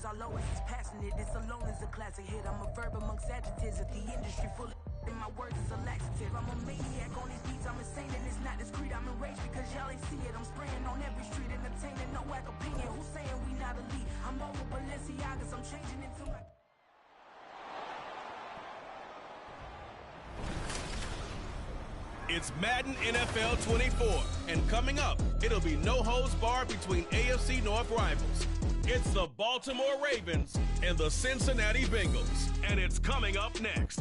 Verses are lowest, it's passionate. This alone is a classic hit. I'm a verb amongst adjectives. If the industry full of and my words is a laxative. I'm a maniac on these beats. I'm insane and it's not discreet. I'm enraged because y'all ain't see it. I'm spraying on every street, entertaining, no whack opinion. Who's saying we not elite? I'm over Balenciagas. I'm changing into my... It's Madden NFL 24, and coming up, it'll be no holds barred between AFC North rivals. It's the Baltimore Ravens and the Cincinnati Bengals, and it's coming up next.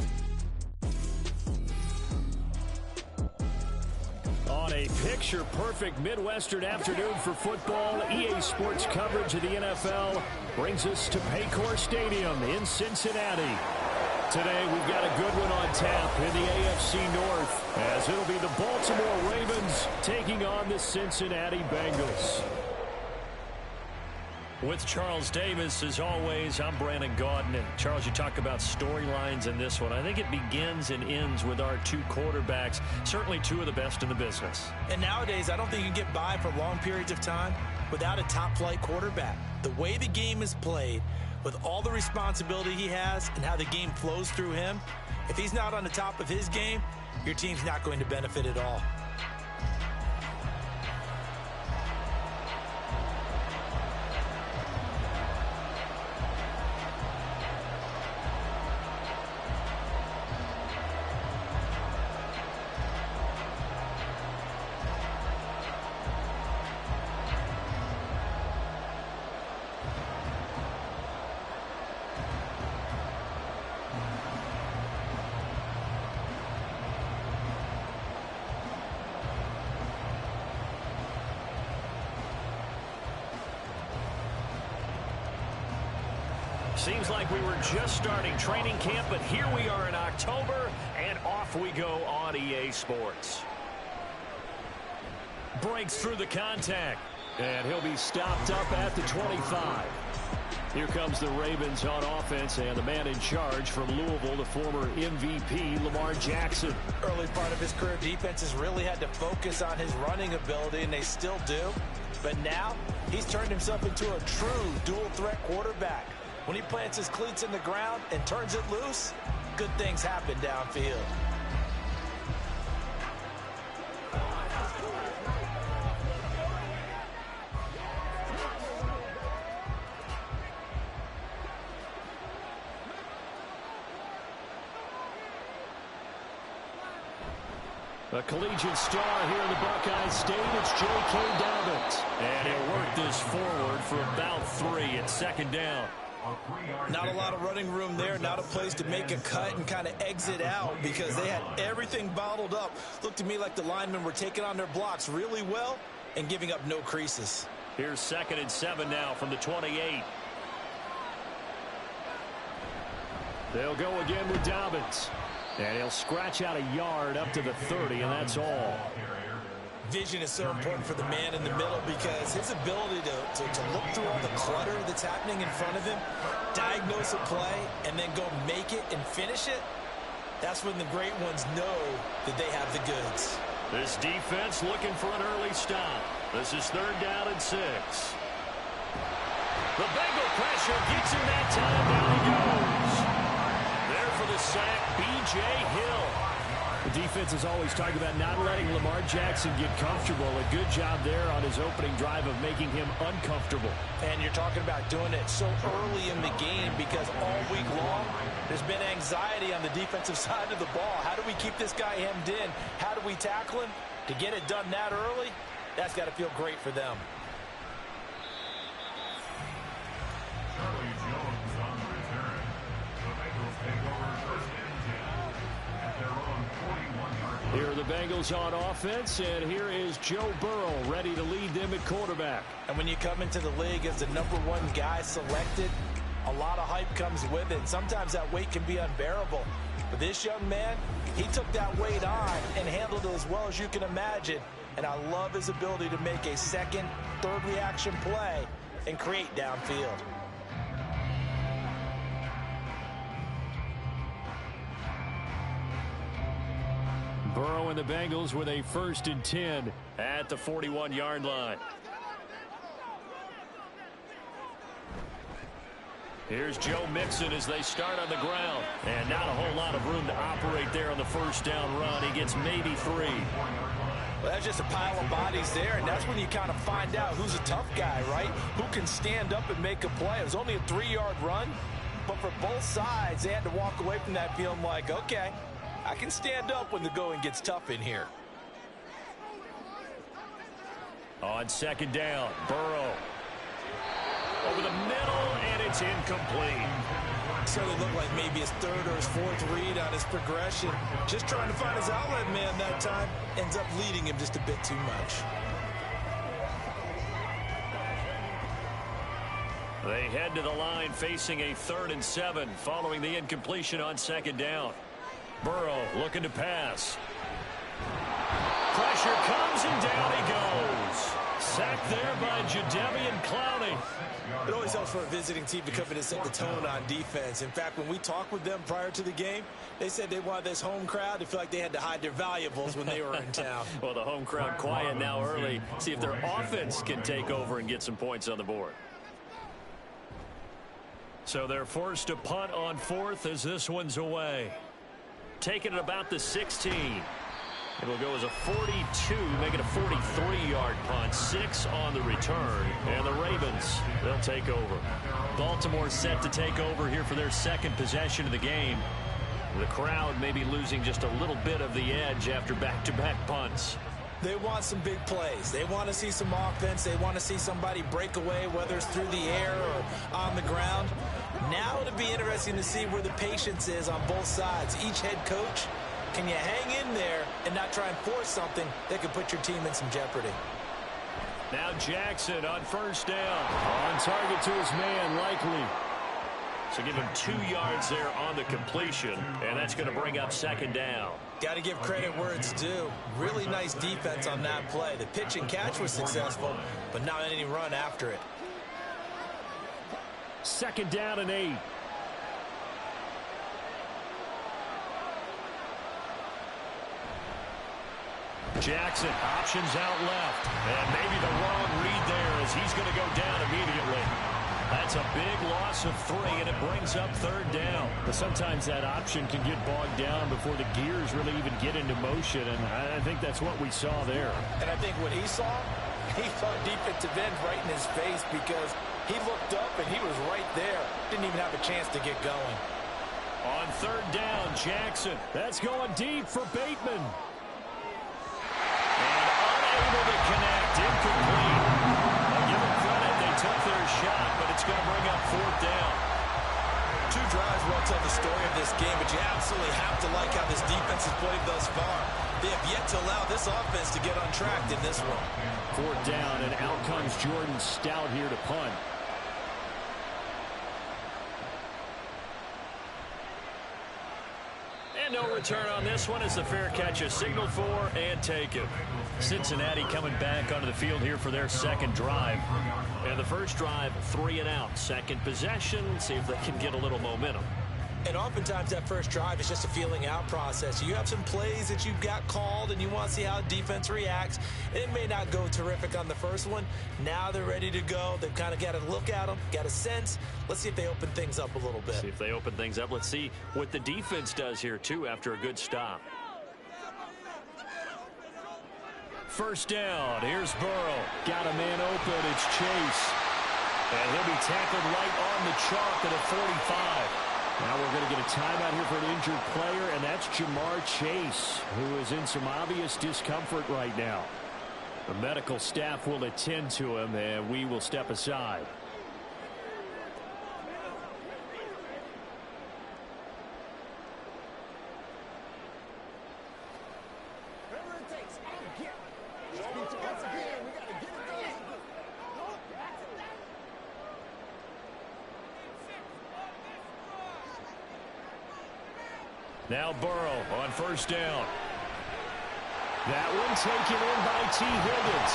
On a picture-perfect Midwestern afternoon for football, EA Sports coverage of the NFL brings us to Paycor Stadium in Cincinnati. Today, we've got a good one on tap in the AFC North, as it'll be the Baltimore Ravens taking on the Cincinnati Bengals. With Charles Davis, as always, I'm Brandon Gaudin. And Charles, you talk about storylines in this one. I think it begins and ends with our two quarterbacks, certainly two of the best in the business. And nowadays, I don't think you can get by for long periods of time without a top-flight quarterback. The way the game is played, with all the responsibility he has and how the game flows through him, if he's not on the top of his game, your team's not going to benefit at all. Seems like we were just starting training camp, but here we are in October, and off we go on EA Sports. Breaks through the contact, and he'll be stopped up at the 25. Here comes the Ravens on offense, and the man in charge from Louisville, the former MVP, Lamar Jackson. Early part of his career, defenses really had to focus on his running ability, and they still do. But now, he's turned himself into a true dual-threat quarterback. When he plants his cleats in the ground and turns it loose, good things happen downfield. A collegiate star here in the Buckeye State, it's J.K. Dobbins. And he'll work this forward for about 3 at second down. Not a lot of running room there, not a place to make a cut and kind of exit out because they had everything bottled up. Looked to me like the linemen were taking on their blocks really well and giving up no creases. Here's 2nd and 7 now from the 28. They'll go again with Dobbins. And he'll scratch out a yard up to the 30, and that's all. Vision is so important for the man in the middle because his ability to look through all the clutter that's happening in front of him, diagnose a play, and then go make it and finish it, that's when the great ones know that they have the goods. This defense looking for an early stop. This is 3rd down and 6. The Bengal pressure gets him that time. Down he goes. There for the sack, B.J. Hill. The defense is always talking about not letting Lamar Jackson get comfortable. A good job there on his opening drive of making him uncomfortable. And you're talking about doing it so early in the game because all week long there's been anxiety on the defensive side of the ball. How do we keep this guy hemmed in? How do we tackle him? To get it done that early, that's got to feel great for them. Here are the Bengals on offense, and here is Joe Burrow ready to lead them at quarterback. And when you come into the league as the #1 guy selected, a lot of hype comes with it. Sometimes that weight can be unbearable. But this young man, he took that weight on and handled it as well as you can imagine. And I love his ability to make a second, third reaction play and create downfield. Burrow and the Bengals with a 1st and 10 at the 41-yard line. Here's Joe Mixon as they start on the ground. And not a whole lot of room to operate there on the first down run. He gets maybe 3. Well, that's just a pile of bodies there, and that's when you kind of find out who's a tough guy, right? Who can stand up and make a play. It was only a 3-yard run, but for both sides, they had to walk away from that feeling like, okay, I can stand up when the going gets tough in here. On second down, Burrow. Over the middle, and it's incomplete. Certainly looked like maybe his 3rd or his 4th read on his progression. Just trying to find his outlet man that time. Ends up leading him just a bit too much. They head to the line facing a 3rd and 7 following the incompletion on second down. Burrow looking to pass. Pressure comes and down he goes. Sacked there by Jadeveon Clowney. It always helps for a visiting team to come in and set the tone on defense. In fact, when we talked with them prior to the game, they said they wanted this home crowd to feel like they had to hide their valuables when they were in town. Well, the home crowd quiet now early. See if their offense can take over and get some points on the board. So they're forced to punt on 4th as this one's away. Taking it about the 16. It'll go as a 42, make it a 43-yard punt. 6 on the return. And the Ravens, they'll take over. Baltimore set to take over here for their second possession of the game. The crowd may be losing just a little bit of the edge after back-to-back punts. They want some big plays. They want to see some offense. They want to see somebody break away, whether it's through the air or on the ground. Now it'll be interesting to see where the patience is on both sides. Each head coach, can you hang in there and not try and force something that could put your team in some jeopardy? Now Jackson on first down. On target to his man, likely. So give him 2 yards there on the completion, and that's going to bring up second down. Got to give credit where it's due. Really nice defense on that play. The pitch and catch was successful, but not any run after it. Second down and 8. Jackson options out left. And maybe the wrong read there as he's going to go down immediately. That's a big loss of 3, and it brings up third down. But sometimes that option can get bogged down before the gears really even get into motion, and I think that's what we saw there. And I think what he saw defensive end right in his face because he looked up and he was right there. Didn't even have a chance to get going. On third down, Jackson. That's going deep for Bateman. Unable to connect, incomplete. I'll give them credit, they took their shot, but it's going to bring up fourth down. 2 drives won't tell the story of this game, but you absolutely have to like how this defense has played thus far. They have yet to allow this offense to get untracked in this one. Fourth down, and out comes Jordan Stout here to punt. And no return on this one as the fair catch is signaled for and taken. Cincinnati coming back onto the field here for their second drive. And the first drive, 3 and out. Second possession, see if they can get a little momentum. And oftentimes that first drive is just a feeling out process. You have some plays that you've got called and you want to see how defense reacts. It may not go terrific on the first one. Now they're ready to go. They've kind of got to look at them, got a sense. Let's see if they open things up a little bit. See if they open things up. Let's see what the defense does here, too, after a good stop. First down. Here's Burrow. Got a man open. It's Chase. And he'll be tackled right on the chalk at a 45. Now we're going to get a timeout here for an injured player, and that's Jamar Chase, who is in some obvious discomfort right now. The medical staff will attend to him, and we will step aside. Now Burrow on first down. That one taken in by T. Higgins.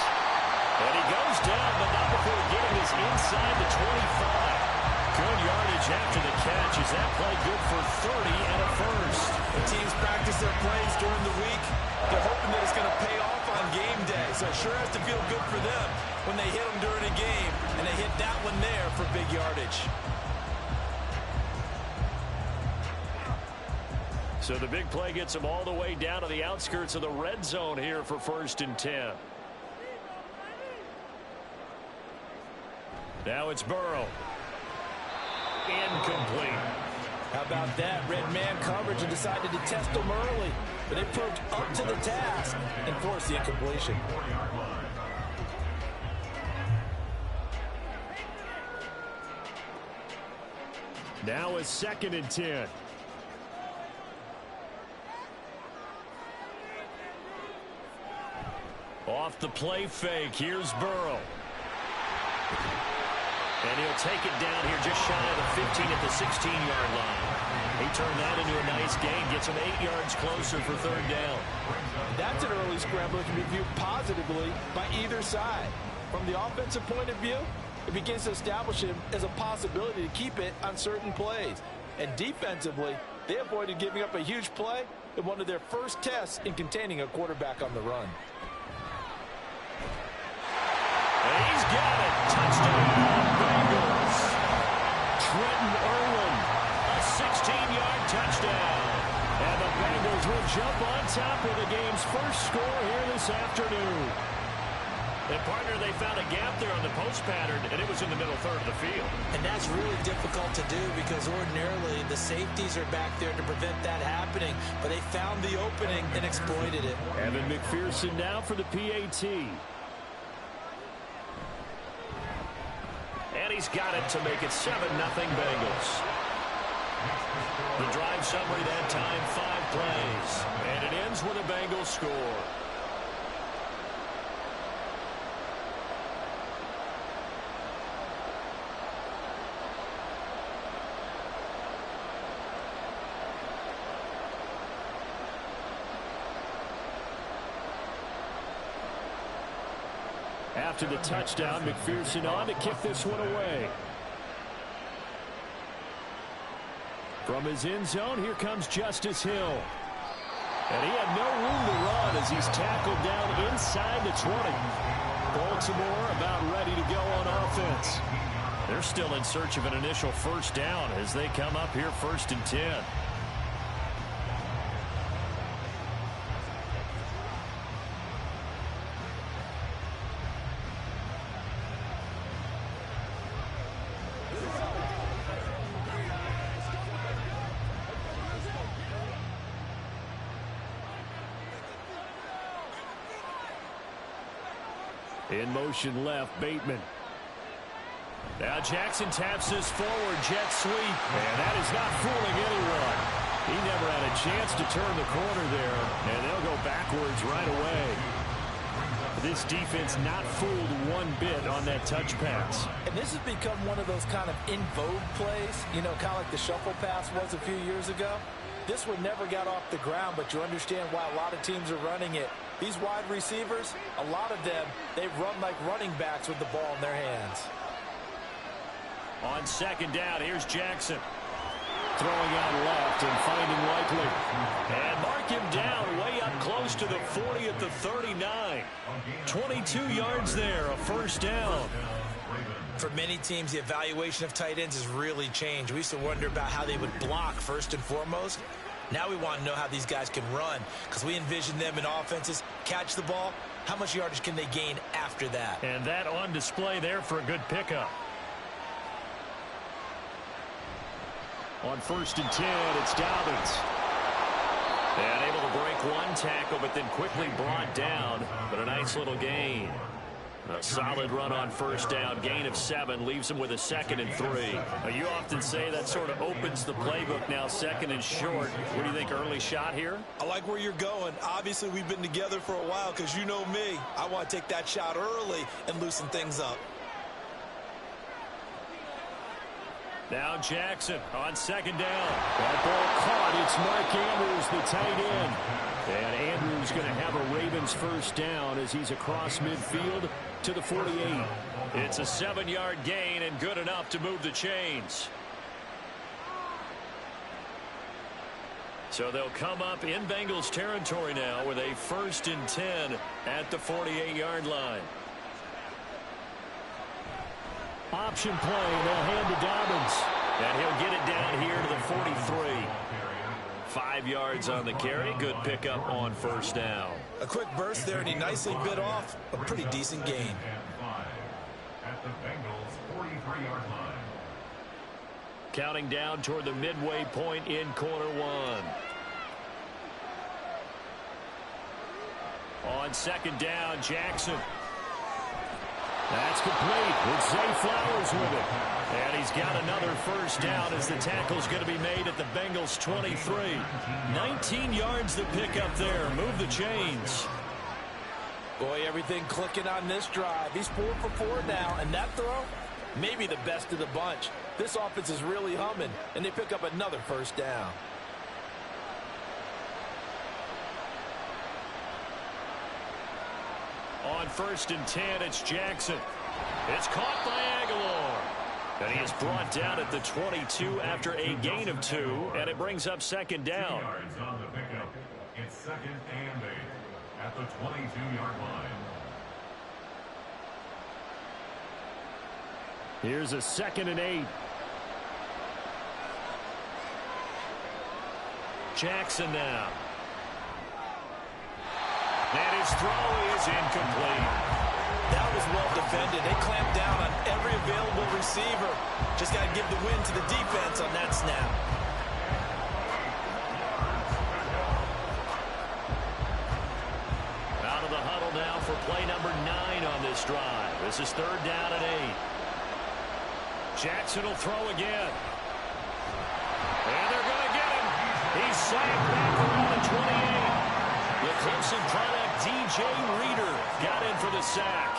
And he goes down, but not before getting his inside the 25. Good yardage after the catch. Is that play good for 30 and a first? The teams practice their plays during the week. They're hoping that it's going to pay off on game day. So it sure has to feel good for them when they hit them during a game. And they hit that one there for big yardage. So the big play gets him all the way down to the outskirts of the red zone here for 1st and 10. Now it's Burrow. Incomplete. How about that? Red man coverage and decided to test him early. But they proved up to the task and forced the incompletion. Now it's 2nd and 10. Off the play fake. Here's Burrow. And he'll take it down here just shy of the 15 at the 16-yard line. He turned that into a nice gain. Gets him 8 yards closer for 3rd down. That's an early scramble that can be viewed positively by either side. From the offensive point of view, it begins to establish him as a possibility to keep it on certain plays. And defensively, they avoided giving up a huge play in one of their first tests in containing a quarterback on the run. And he's got it. Touchdown, Bengals. Trenton Irwin, a 16-yard touchdown. And the Bengals will jump on top of the game's first score here this afternoon. And, partner, they found a gap there on the post pattern, and it was in the middle third of the field. And that's really difficult to do because ordinarily the safeties are back there to prevent that happening. But they found the opening and exploited it. Evan McPherson now for the PAT. And he's got it to make it 7-0 Bengals. The drive summary that time, 5 plays. And it ends with a Bengals score. After the touchdown, McPherson on to kick this one away. From his end zone, here comes Justice Hill. And he had no room to run as he's tackled down inside the 20. Baltimore about ready to go on offense. They're still in search of an initial first down as they come up here 1st and 10. In motion left, Bateman. Now Jackson taps this forward, jet sweep. And that is not fooling anyone. He never had a chance to turn the corner there, and they'll go backwards right away. This defense not fooled one bit on that touch pass. And this has become one of those kind of in vogue plays, you know, kind of like the shuffle pass was a few years ago. This one never got off the ground, but you understand why a lot of teams are running it. These wide receivers, a lot of them, they run like running backs with the ball in their hands. On 2nd down, here's Jackson. Throwing out left and finding Likely. And mark him down way up close to the 40 at the 39. 22 yards there, a first down. For many teams, the evaluation of tight ends has really changed. We used to wonder about how they would block first and foremost. Now we want to know how these guys can run because we envision them in offenses. Catch the ball. How much yardage can they gain after that? And that on display there for a good pickup. On 1st and 10, it's Dobbins. And able to break one tackle, but then quickly brought down. But a nice little gain. A solid run on first down, gain of 7, leaves him with a 2nd and 3. Now, you often say that sort of opens the playbook now, 2nd and short. What do you think, early shot here? I like where you're going. Obviously, we've been together for a while because you know me. I want to take that shot early and loosen things up. Now Jackson on 2nd down. That ball caught. It's Mark Andrews, the tight end. And Andrews going to have a Ravens first down as he's across midfield to the 48. It's a 7-yard gain and good enough to move the chains. So they'll come up in Bengals territory now with a 1st and 10 at the 48-yard line. Option play, they'll hand to Dobbins. And he'll get it down here to the 43. 5 yards yards on the carry. Good pickup on first down. A quick burst there, and he nicely bit off a pretty decent gain. At the Bengals 43-yard line. Counting down toward the midway point in quarter one. On second down, Jackson. That's complete with Zay Flowers with it. And he's got another first down as the tackle's going to be made at the Bengals 23. 19 yards to pick up there. Move the chains. Boy, everything clicking on this drive. He's 4 for 4 now, and that throw, maybe the best of the bunch. This offense is really humming, and they pick up another first down. On 1st and 10, it's Jackson. It's caught by Aguilar. And he is brought down at the 22 after a gain of 2, and it brings up second down. 2 yards on the pickup. It's 2nd and 8 at the 22-yard line. Here's a 2nd and 8. Jackson now. And his throw is incomplete. That was well defended. They clamped down on every available receiver. Just got to give the win to the defense on that snap. Out of the huddle now for play number 9 on this drive. This is 3rd down and 8. Jackson will throw again. And they're going to get him. He's sacked back around the 28. The Clemson product, DJ Reader, got in for the sack.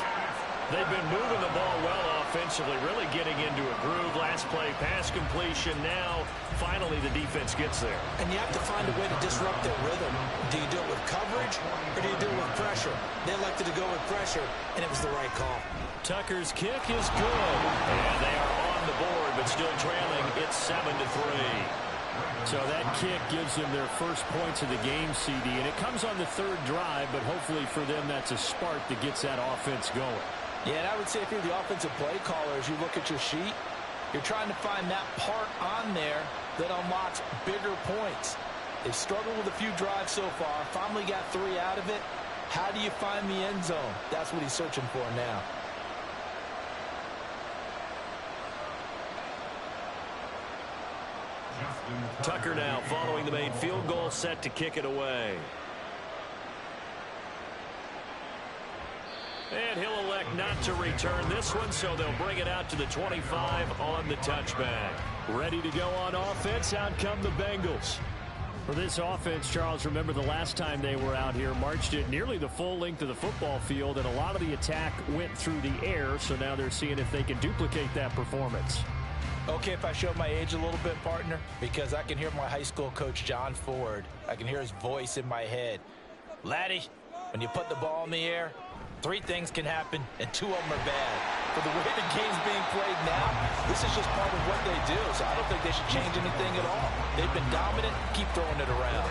They've been moving the ball well offensively, really getting into a groove. Last play, pass completion. Now, finally, the defense gets there. And you have to find a way to disrupt their rhythm. Do you do it with coverage, or do you do it with pressure? They elected to go with pressure, and it was the right call. Tucker's kick is good. And they are on the board, but still trailing. It's 7-3. So that kick gives them their first points of the game, CD, and it comes on the 3rd drive, but hopefully for them that's a spark that gets that offense going. Yeah, and I would say if you're the offensive play caller, as you look at your sheet, you're trying to find that part on there that unlocks bigger points. They've struggled with a few drives so far, finally got 3 out of it. How do you find the end zone? That's what he's searching for now. Tucker now following the made field goal, set to kick it away. And he'll elect not to return this one, so they'll bring it out to the 25 on the touchback. Ready to go on offense, out come the Bengals. For this offense, Charles, remember the last time they were out here, marched it nearly the full length of the football field, and a lot of the attack went through the air, so now they're seeing if they can duplicate that performance. Okay, if I show my age a little bit, partner, because I can hear my high school coach, John Ford. I can hear his voice in my head. Laddie, when you put the ball in the air, 3 things can happen, and 2 of them are bad. But the way the game's being played now, this is just part of what they do, so I don't think they should change anything at all. They've been dominant. Keep throwing it around.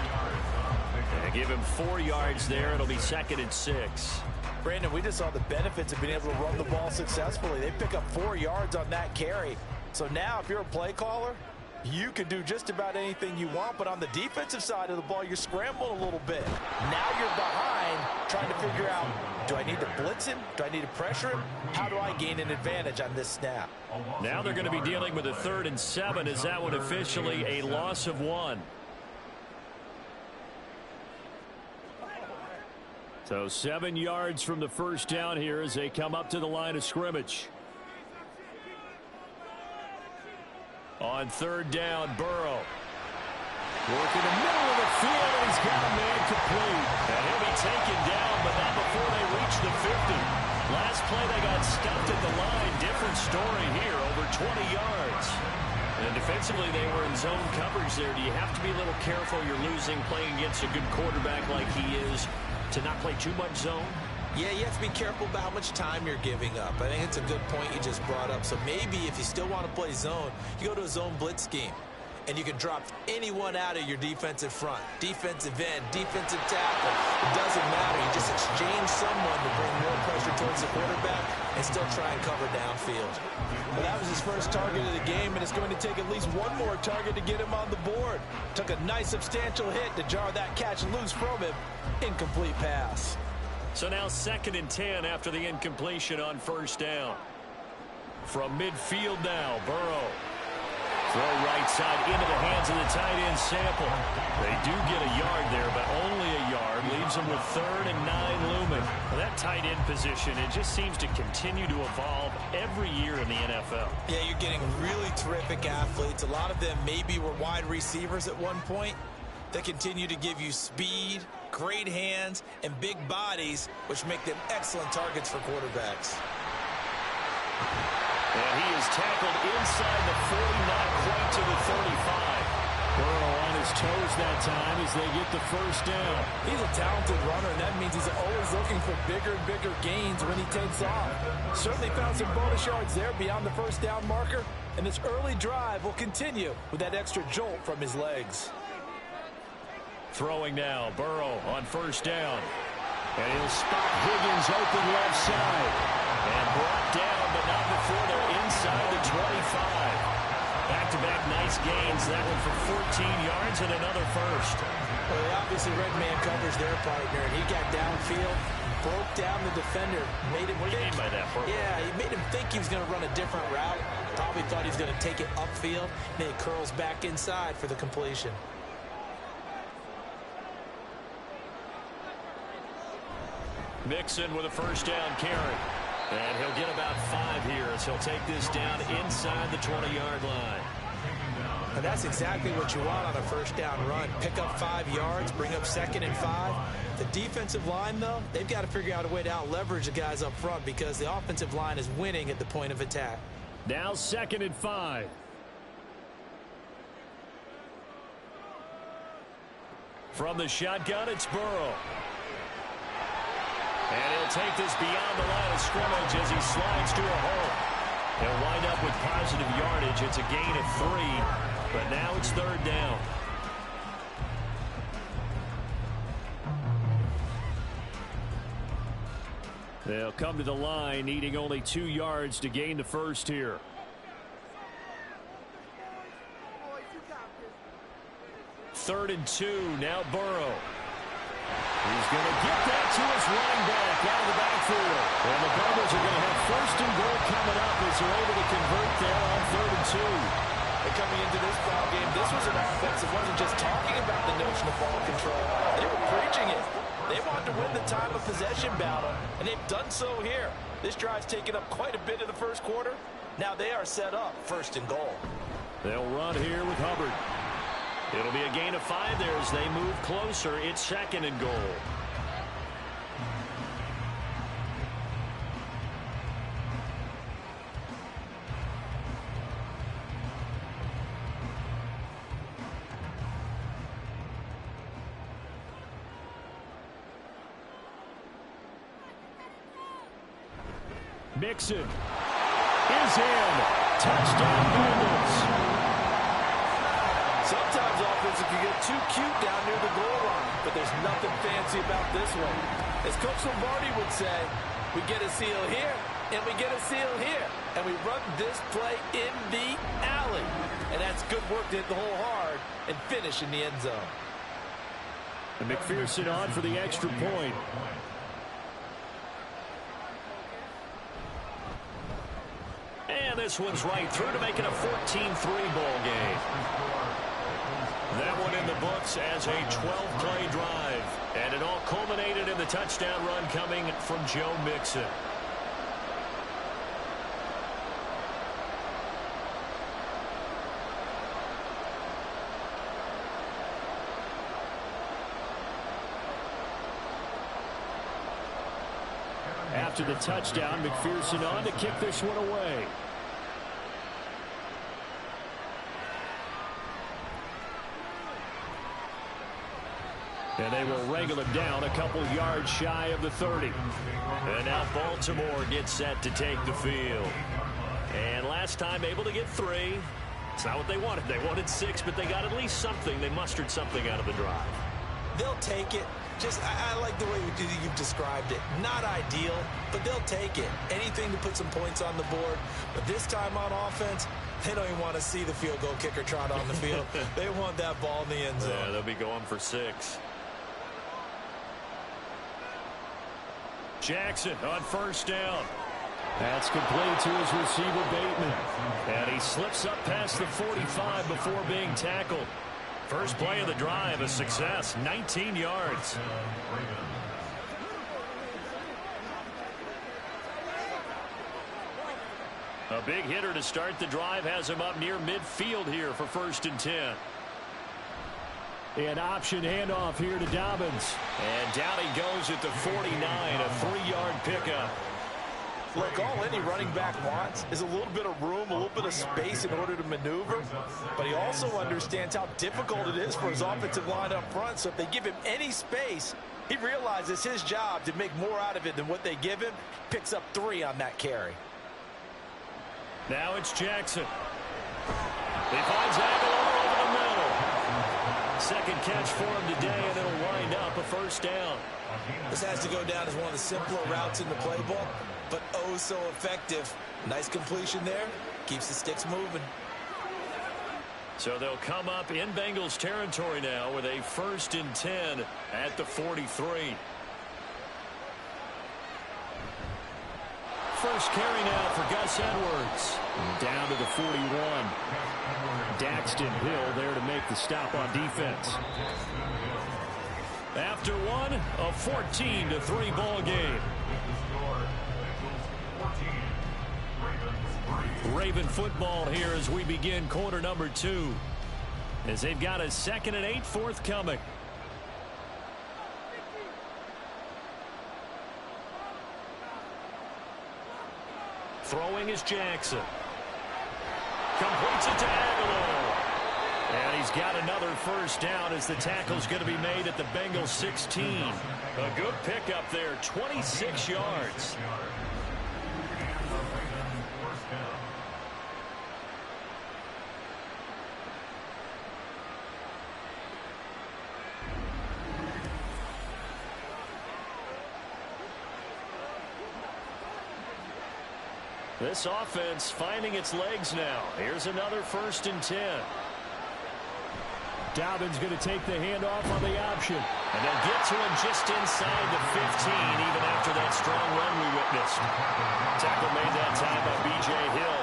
And give him 4 yards there. It'll be 2nd and 6. Brandon, we just saw the benefits of being able to run the ball successfully. They pick up 4 yards on that carry. So now, if you're a play caller, you can do just about anything you want, but on the defensive side of the ball, you're scrambling a little bit. Now you're behind, trying to figure out, do I need to blitz him? Do I need to pressure him? How do I gain an advantage on this snap? Now they're going to be dealing with a 3rd and 7. Is that one officially a loss of 1? So 7 yards from the first down here as they come up to the line of scrimmage. On 3rd down, Burrow. Working the middle of the field, and he's got a man complete. And he'll be taken down, but not before they reach the 50. Last play, they got stuffed at the line. Different story here, over 20 yards. And defensively, they were in zone coverage there. Do you have to be a little careful? You're losing, playing against a good quarterback like he is, to not play too much zone? Yeah, you have to be careful about how much time you're giving up. I think it's a good point you just brought up. So maybe if you still want to play zone, you go to a zone blitz scheme. And you can drop anyone out of your defensive front. Defensive end, defensive tackle. It doesn't matter. You just exchange someone to bring more pressure towards the quarterback and still try and cover downfield. Well, that was his first target of the game, and it's going to take at least one more target to get him on the board. Took a nice substantial hit to jar that catch loose from him. Incomplete pass. So now 2nd and 10 after the incompletion on first down. From midfield now, Burrow. Throw right side into the hands of the tight end Sample. They do get a yard there, but only a yard. Leaves them with 3rd and 9 looming. Well, that tight end position, it just seems to continue to evolve every year in the NFL. Yeah, you're getting really terrific athletes. A lot of them maybe were wide receivers at one point. They continue to give you speed, great hands, and big bodies, which make them excellent targets for quarterbacks. And he is tackled inside the 40, not quite to the 35. Burrow on his toes that time as they get the first down. He's a talented runner, and that means he's always looking for bigger and bigger gains when he takes off. Certainly found some bonus yards there beyond the first down marker, and this early drive will continue with that extra jolt from his legs. Throwing now, Burrow on first down. And he'll spot Higgins open left side. And brought down, but not before they're inside the 25. Back-to-back nice gains. That one for 14 yards and another first. Well, they obviously red man covers their partner, and he got downfield, broke down the defender, made him What do you mean by that, Burrow? Yeah, he made him think he was going to run a different route. Probably thought he was going to take it upfield. Then he curls back inside for the completion. Mixon with a first down carry. And he'll get about 5 here as he'll take this down inside the 20-yard line. And that's exactly what you want on a first down run. Pick up 5 yards, bring up 2nd and 5. The defensive line, though, they've got to figure out a way to out-leverage the guys up front because the offensive line is winning at the point of attack. Now 2nd and 5. From the shotgun, it's Burrow. And he'll take this beyond the line of scrimmage as he slides to a hole. He'll wind up with positive yardage. It's a gain of 3, but now it's 3rd down. They'll come to the line, needing only 2 yards to gain the first here. Third and 2, now Burrow. He's going to get that to his running back out of the backfield. And the Bengals are going to have 1st and goal coming up as they're able to convert there on 3rd and 2. And coming into this ball game, this was an offense that wasn't just talking about the notion of ball control. They were preaching it. They wanted to win the time of possession battle, and they've done so here. This drive's taken up quite a bit in the first quarter. Now they are set up 1st and goal. They'll run here with Hubbard. It'll be a gain of 5 there as they move closer. It's 2nd and goal. Mixon is in. Touchdown Bengals. Sometimes offenses can get too cute down near the goal line, but there's nothing fancy about this one. As Coach Lombardi would say, we get a seal here, and we get a seal here, and we run this play in the alley. And that's good work to hit the hole hard and finish in the end zone. And McPherson on for the extra point. And this one's right through to make it a 14-3 ball game. That one in the books as a 12-play drive. And it all culminated in the touchdown run coming from Joe Mixon. After the touchdown, McPherson on to kick this one away. And they will wrangle him down a couple yards shy of the 30. And now Baltimore gets set to take the field. And last time able to get 3. It's not what they wanted. They wanted 6, but they got at least something. They mustered something out of the drive. They'll take it. I like the way you've described it. Not ideal, but they'll take it. Anything to put some points on the board. But this time on offense, they don't even want to see the field goal kicker trot on the field. They want that ball in the end zone. Yeah, they'll be going for 6. Jackson on first down. That's complete to his receiver, Bateman. And he slips up past the 45 before being tackled. First play of the drive, a success, 19 yards. A big hitter to start the drive has him up near midfield here for 1st and 10. An option handoff here to Dobbins. And down he goes at the 49, a 3-yard pickup. Look, all any running back wants is a little bit of room, a little bit of space in order to maneuver. But he also understands how difficult it is for his offensive line up front. So if they give him any space, he realizes his job to make more out of it than what they give him. Picks up 3 on that carry. Now it's Jackson. He finds Aguilar over the middle. Second catch for him today, and it'll wind up a 1st down. This has to go down as one of the simpler routes in the play ball, but oh so effective. Nice completion there. Keeps the sticks moving. So they'll come up in Bengals territory now with a 1st and 10 at the 43. First carry now for Gus Edwards. Down to the 41. Daxton Hill there to make the stop on defense. After one, a 14-3 ball game. Raven football here as we begin quarter number 2. As they've got a 2nd and 8 forthcoming. Throwing is Jackson. Completes it to Aguilar. And he's got another 1st down as the tackle's going to be made at the Bengals 16. A good pickup there, 26 yards. This offense finding its legs now. Here's another 1st and 10. Dobbins going to take the handoff on the option. And they'll get to him just inside the 15, even after that strong run we witnessed. Tackle made that time by B.J. Hill.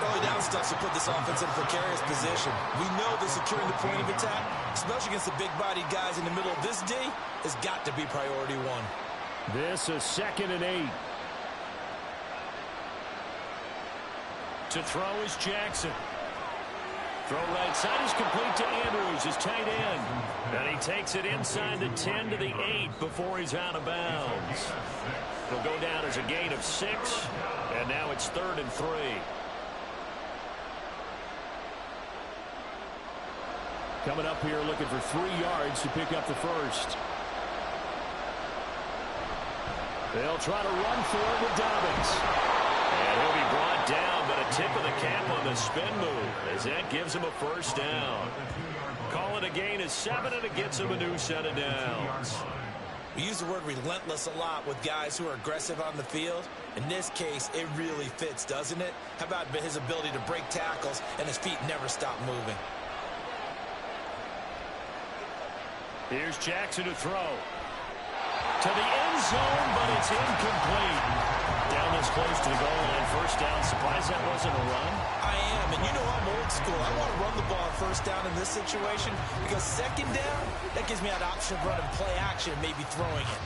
Early down stuff to put this offense in a precarious position. We know that securing the point of attack, especially against the big-bodied guys in the middle of this D, has got to be priority 1. This is 2nd and 8. To throw is Jackson. Throw right side is complete to Andrews, his tight end. And he takes it inside the 10 to the 8 before he's out of bounds. It'll go down as a gain of 6, and now it's 3rd and 3. Coming up here looking for 3 yards to pick up the 1st. They'll try to run for it with Dobbins. And he'll be brought down, but a tip of the cap on the spin move as that gives him a 1st down. Call it a gain of 7, and it gets him a new set of downs. We use the word relentless a lot with guys who are aggressive on the field. In this case, it really fits, doesn't it? How about his ability to break tackles and his feet never stop moving? Here's Jackson to throw. To the end zone, but it's incomplete. Down this close to the goal line, 1st down. Surprised that wasn't a run? I am, and you know I'm old school. I want to run the ball on 1st down in this situation because 2nd down, that gives me that option of running play action and maybe throwing it.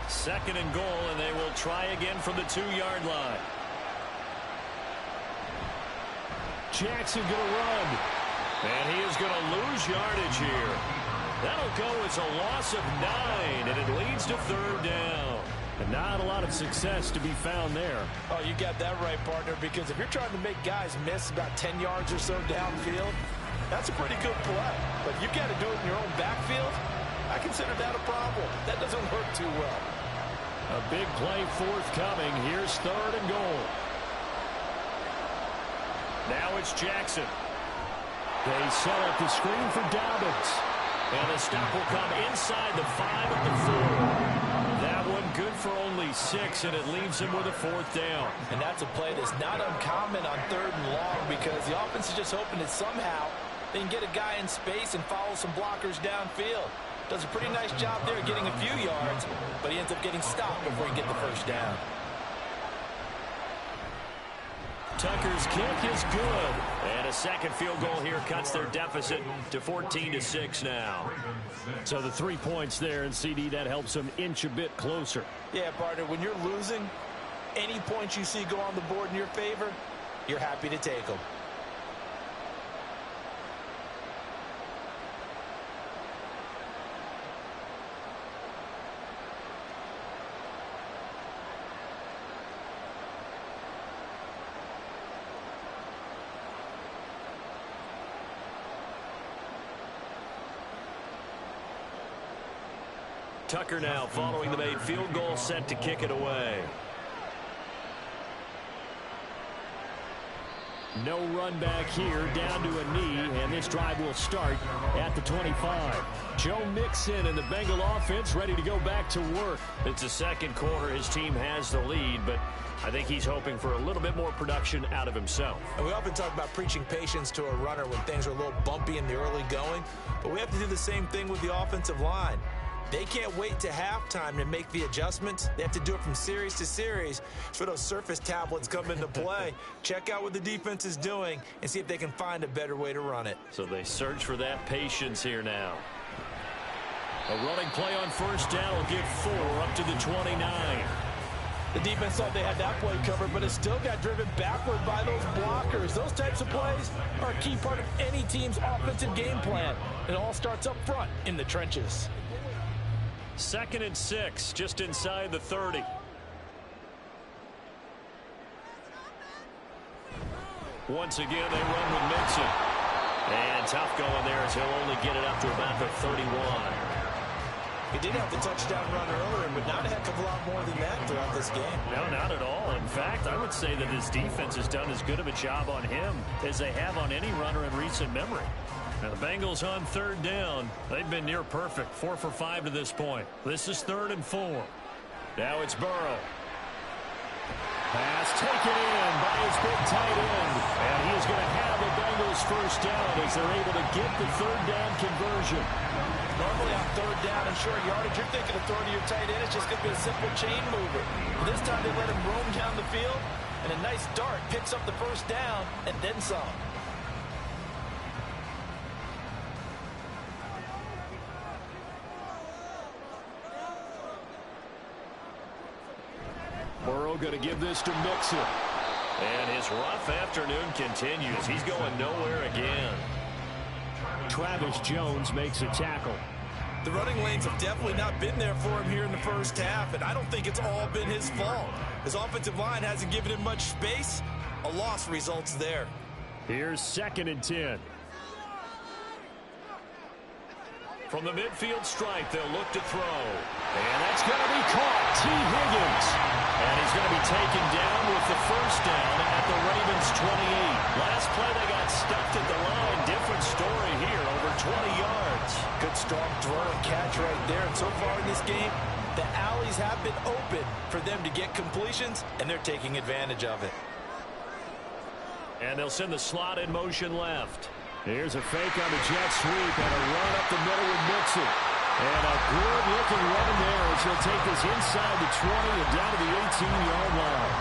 2nd and goal, and they will try again from the 2-yard line. Jackson going to run, and he is going to lose yardage here. That'll go as a loss of 9, and it leads to 3rd down. And not a lot of success to be found there. Oh, you got that right, partner, because if you're trying to make guys miss about 10 yards or so downfield, that's a pretty good play. But you've got to do it in your own backfield. I consider that a problem. That doesn't work too well. A big play forthcoming. Here's 3rd and goal. Now it's Jackson. They set up the screen for Dobbins. And the stop will come inside the 5 at the 4. That one good for only 6, and it leaves him with a 4th down. And that's a play that's not uncommon on 3rd and long because the offense is just hoping that somehow they can get a guy in space and follow some blockers downfield. Does a pretty nice job there getting a few yards, but he ends up getting stopped before he can get the 1st down. Tucker's kick is good. And a second field goal here cuts their deficit to 14-6 now. So the 3 points there, and CD, that helps them inch a bit closer. Yeah, partner, when you're losing, any points you see go on the board in your favor, you're happy to take them. Tucker now following the made field goal, set to kick it away. No run back here, down to a knee, and this drive will start at the 25. Joe Mixon and the Bengal offense ready to go back to work. It's the second quarter. His team has the lead, but I think he's hoping for a little bit more production out of himself. And we often talk about preaching patience to a runner when things are a little bumpy in the early going, but we have to do the same thing with the offensive line. They can't wait to halftime to make the adjustments. They have to do it from series to series. So those surface tablets come into play. Check out what the defense is doing and see if they can find a better way to run it. So they search for that patience here now. A running play on 1st down will give 4 up to the 29. The defense thought they had that play covered, but it still got driven backward by those blockers. Those types of plays are a key part of any team's offensive game plan. It all starts up front in the trenches. 2nd and 6, just inside the 30. Once again, they run with Mixon. And tough going there as he'll only get it up to about the 31. He did have the touchdown run earlier, but not a heck of a lot more than that throughout this game. No, not at all. In fact, I would say that his defense has done as good of a job on him as they have on any runner in recent memory. Now the Bengals on 3rd down. They've been near perfect. 4 for 5 to this point. This is 3rd and 4. Now it's Burrow. Pass taken in by his big tight end. And he is going to have the Bengals 1st down as they're able to get the 3rd down conversion. Normally on 3rd down and short yardage, you're thinking of throwing to your tight end. It's just going to be a simple chain mover. But this time they let him roam down the field. And a nice dart picks up the 1st down and then some. Burrow going to give this to Mixon. And his rough afternoon continues. He's going nowhere again. Travis Jones makes a tackle. The running lanes have definitely not been there for him here in the 1st half, and I don't think it's all been his fault. His offensive line hasn't given him much space. A loss results there. Here's 2nd and 10. From the midfield stripe, they'll look to throw. And that's going to be caught. T. Higgins. And he's going to be taken down with the 1st down at the Ravens 28. Last play, they got stuffed at the line. Different story here, over 20 yards. Good strong throw and catch right there. And so far in this game, the alleys have been open for them to get completions, and they're taking advantage of it. And they'll send the slot in motion left. Here's a fake on the jet sweep and a run up the middle with Mixon. And a good-looking run there as he'll take this inside the 20 and down to the 18-yard line.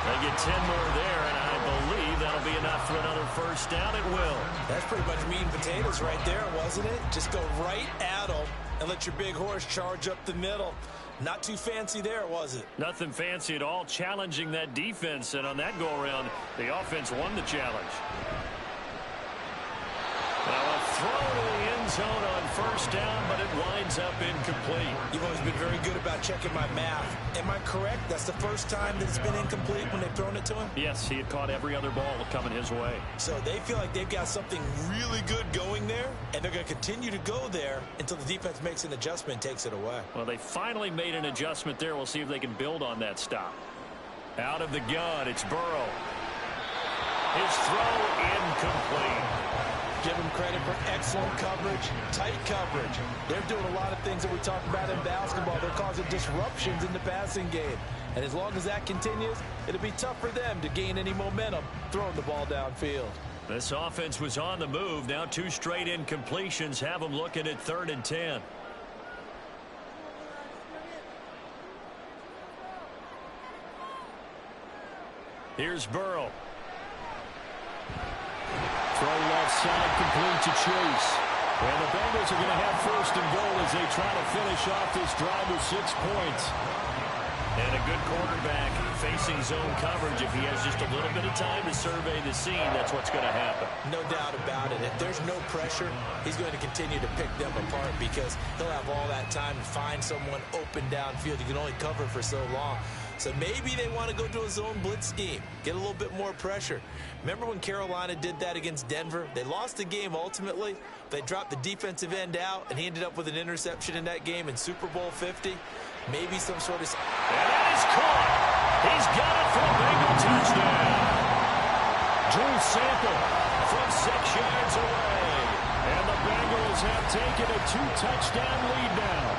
They get 10 more there, and I believe that'll be enough for another 1st down. It will. That's pretty much meat and potatoes right there, wasn't it? Just go right at them and let your big horse charge up the middle. Not too fancy there, was it? Nothing fancy at all, challenging that defense, and on that go-around, the offense won the challenge. Now a throw to the end zone on 1st down, but it winds up incomplete. You've always been very good about checking my math. Am I correct? That's the 1st time that it's been incomplete when they've thrown it to him? Yes, he had caught every other ball coming his way. So they feel like they've got something really good going there, and they're going to continue to go there until the defense makes an adjustment and takes it away. Well, they finally made an adjustment there. We'll see if they can build on that stop. Out of the gun, it's Burrow. His throw incomplete. Give them credit for excellent coverage, tight coverage. They're doing a lot of things that we talk about in basketball. They're causing disruptions in the passing game. And as long as that continues, it'll be tough for them to gain any momentum throwing the ball downfield. This offense was on the move. Now 2 straight incompletions have them looking at 3rd and 10. Here's Burrow. Throw left side, complete to Chase. And the Bengals are going to have 1st and goal as they try to finish off this drive with 6 points. And a good quarterback facing zone coverage. If he has just a little bit of time to survey the scene, that's what's going to happen. No doubt about it. If there's no pressure, he's going to continue to pick them apart because he'll have all that time to find someone open downfield. You can only cover for so long. So maybe they want to go to a zone blitz scheme, get a little bit more pressure. Remember when Carolina did that against Denver? They lost the game ultimately. They dropped the defensive end out, and he ended up with an interception in that game in Super Bowl 50. Maybe some sort of... And that is caught. He's got it for a Bengal touchdown. Drew Sample from 6 yards away. And the Bengals have taken a 2-touchdown lead now.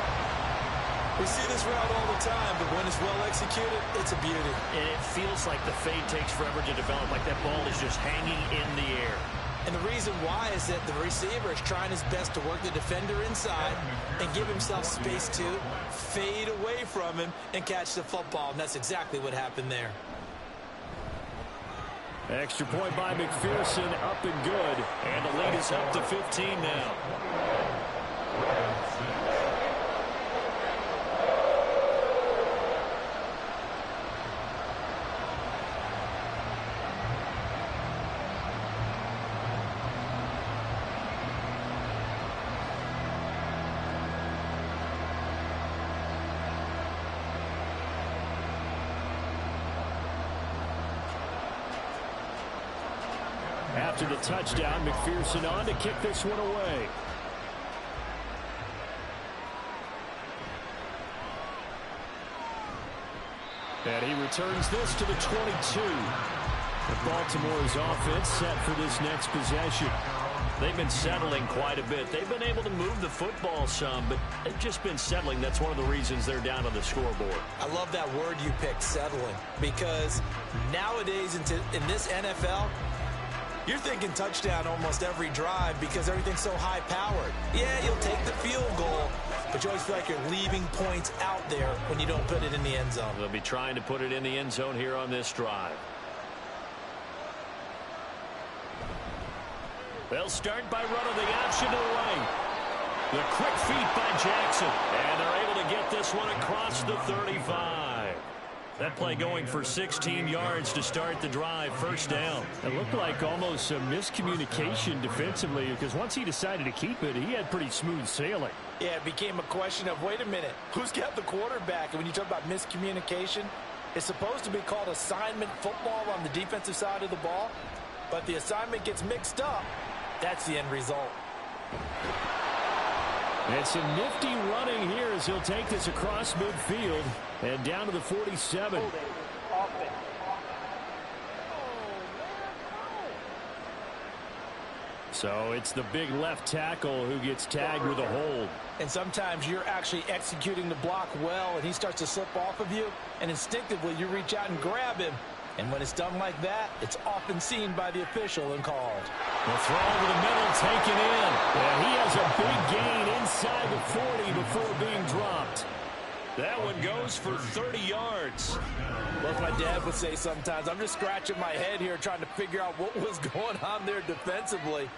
We see this route all the time, but when it's well executed, it's a beauty. And it feels like the fade takes forever to develop, like that ball is just hanging in the air. And the reason why is that the receiver is trying his best to work the defender inside and give himself space to fade away from him and catch the football. And that's exactly what happened there. Extra point by McPherson, up and good. And the lead is up to 15 now. After the touchdown, McPherson on to kick this one away. And he returns this to the 22. Baltimore's offense set for this next possession. They've been settling quite a bit. They've been able to move the football some, but they've just been settling. That's one of the reasons they're down on the scoreboard. I love that word you picked, settling, because nowadays in this NFL, you're thinking touchdown almost every drive because everything's so high-powered. Yeah, you'll take the field goal, but you always feel like you're leaving points out there when you don't put it in the end zone. They'll be trying to put it in the end zone here on this drive. They'll start by running the option to the right. The quick feet by Jackson, and they're able to get this one across the 35. That play going for 16 yards to start the drive, 1st down. It looked like almost a miscommunication defensively because once he decided to keep it, he had pretty smooth sailing. Yeah, it became a question of, wait a minute, who's got the quarterback? And when you talk about miscommunication, it's supposed to be called assignment football on the defensive side of the ball, but the assignment gets mixed up. That's the end result. And some nifty running here as he'll take this across midfield and down to the 47. So it's the big left tackle who gets tagged with a hold. And sometimes you're actually executing the block well, and he starts to slip off of you, and instinctively you reach out and grab him. And when it's done like that, it's often seen by the official and called. The throw over the middle taken in. And he has a big gain inside the 40 before being dropped. That one goes for 30 yards. Well, as my dad would say sometimes, I'm just scratching my head here trying to figure out what was going on there defensively.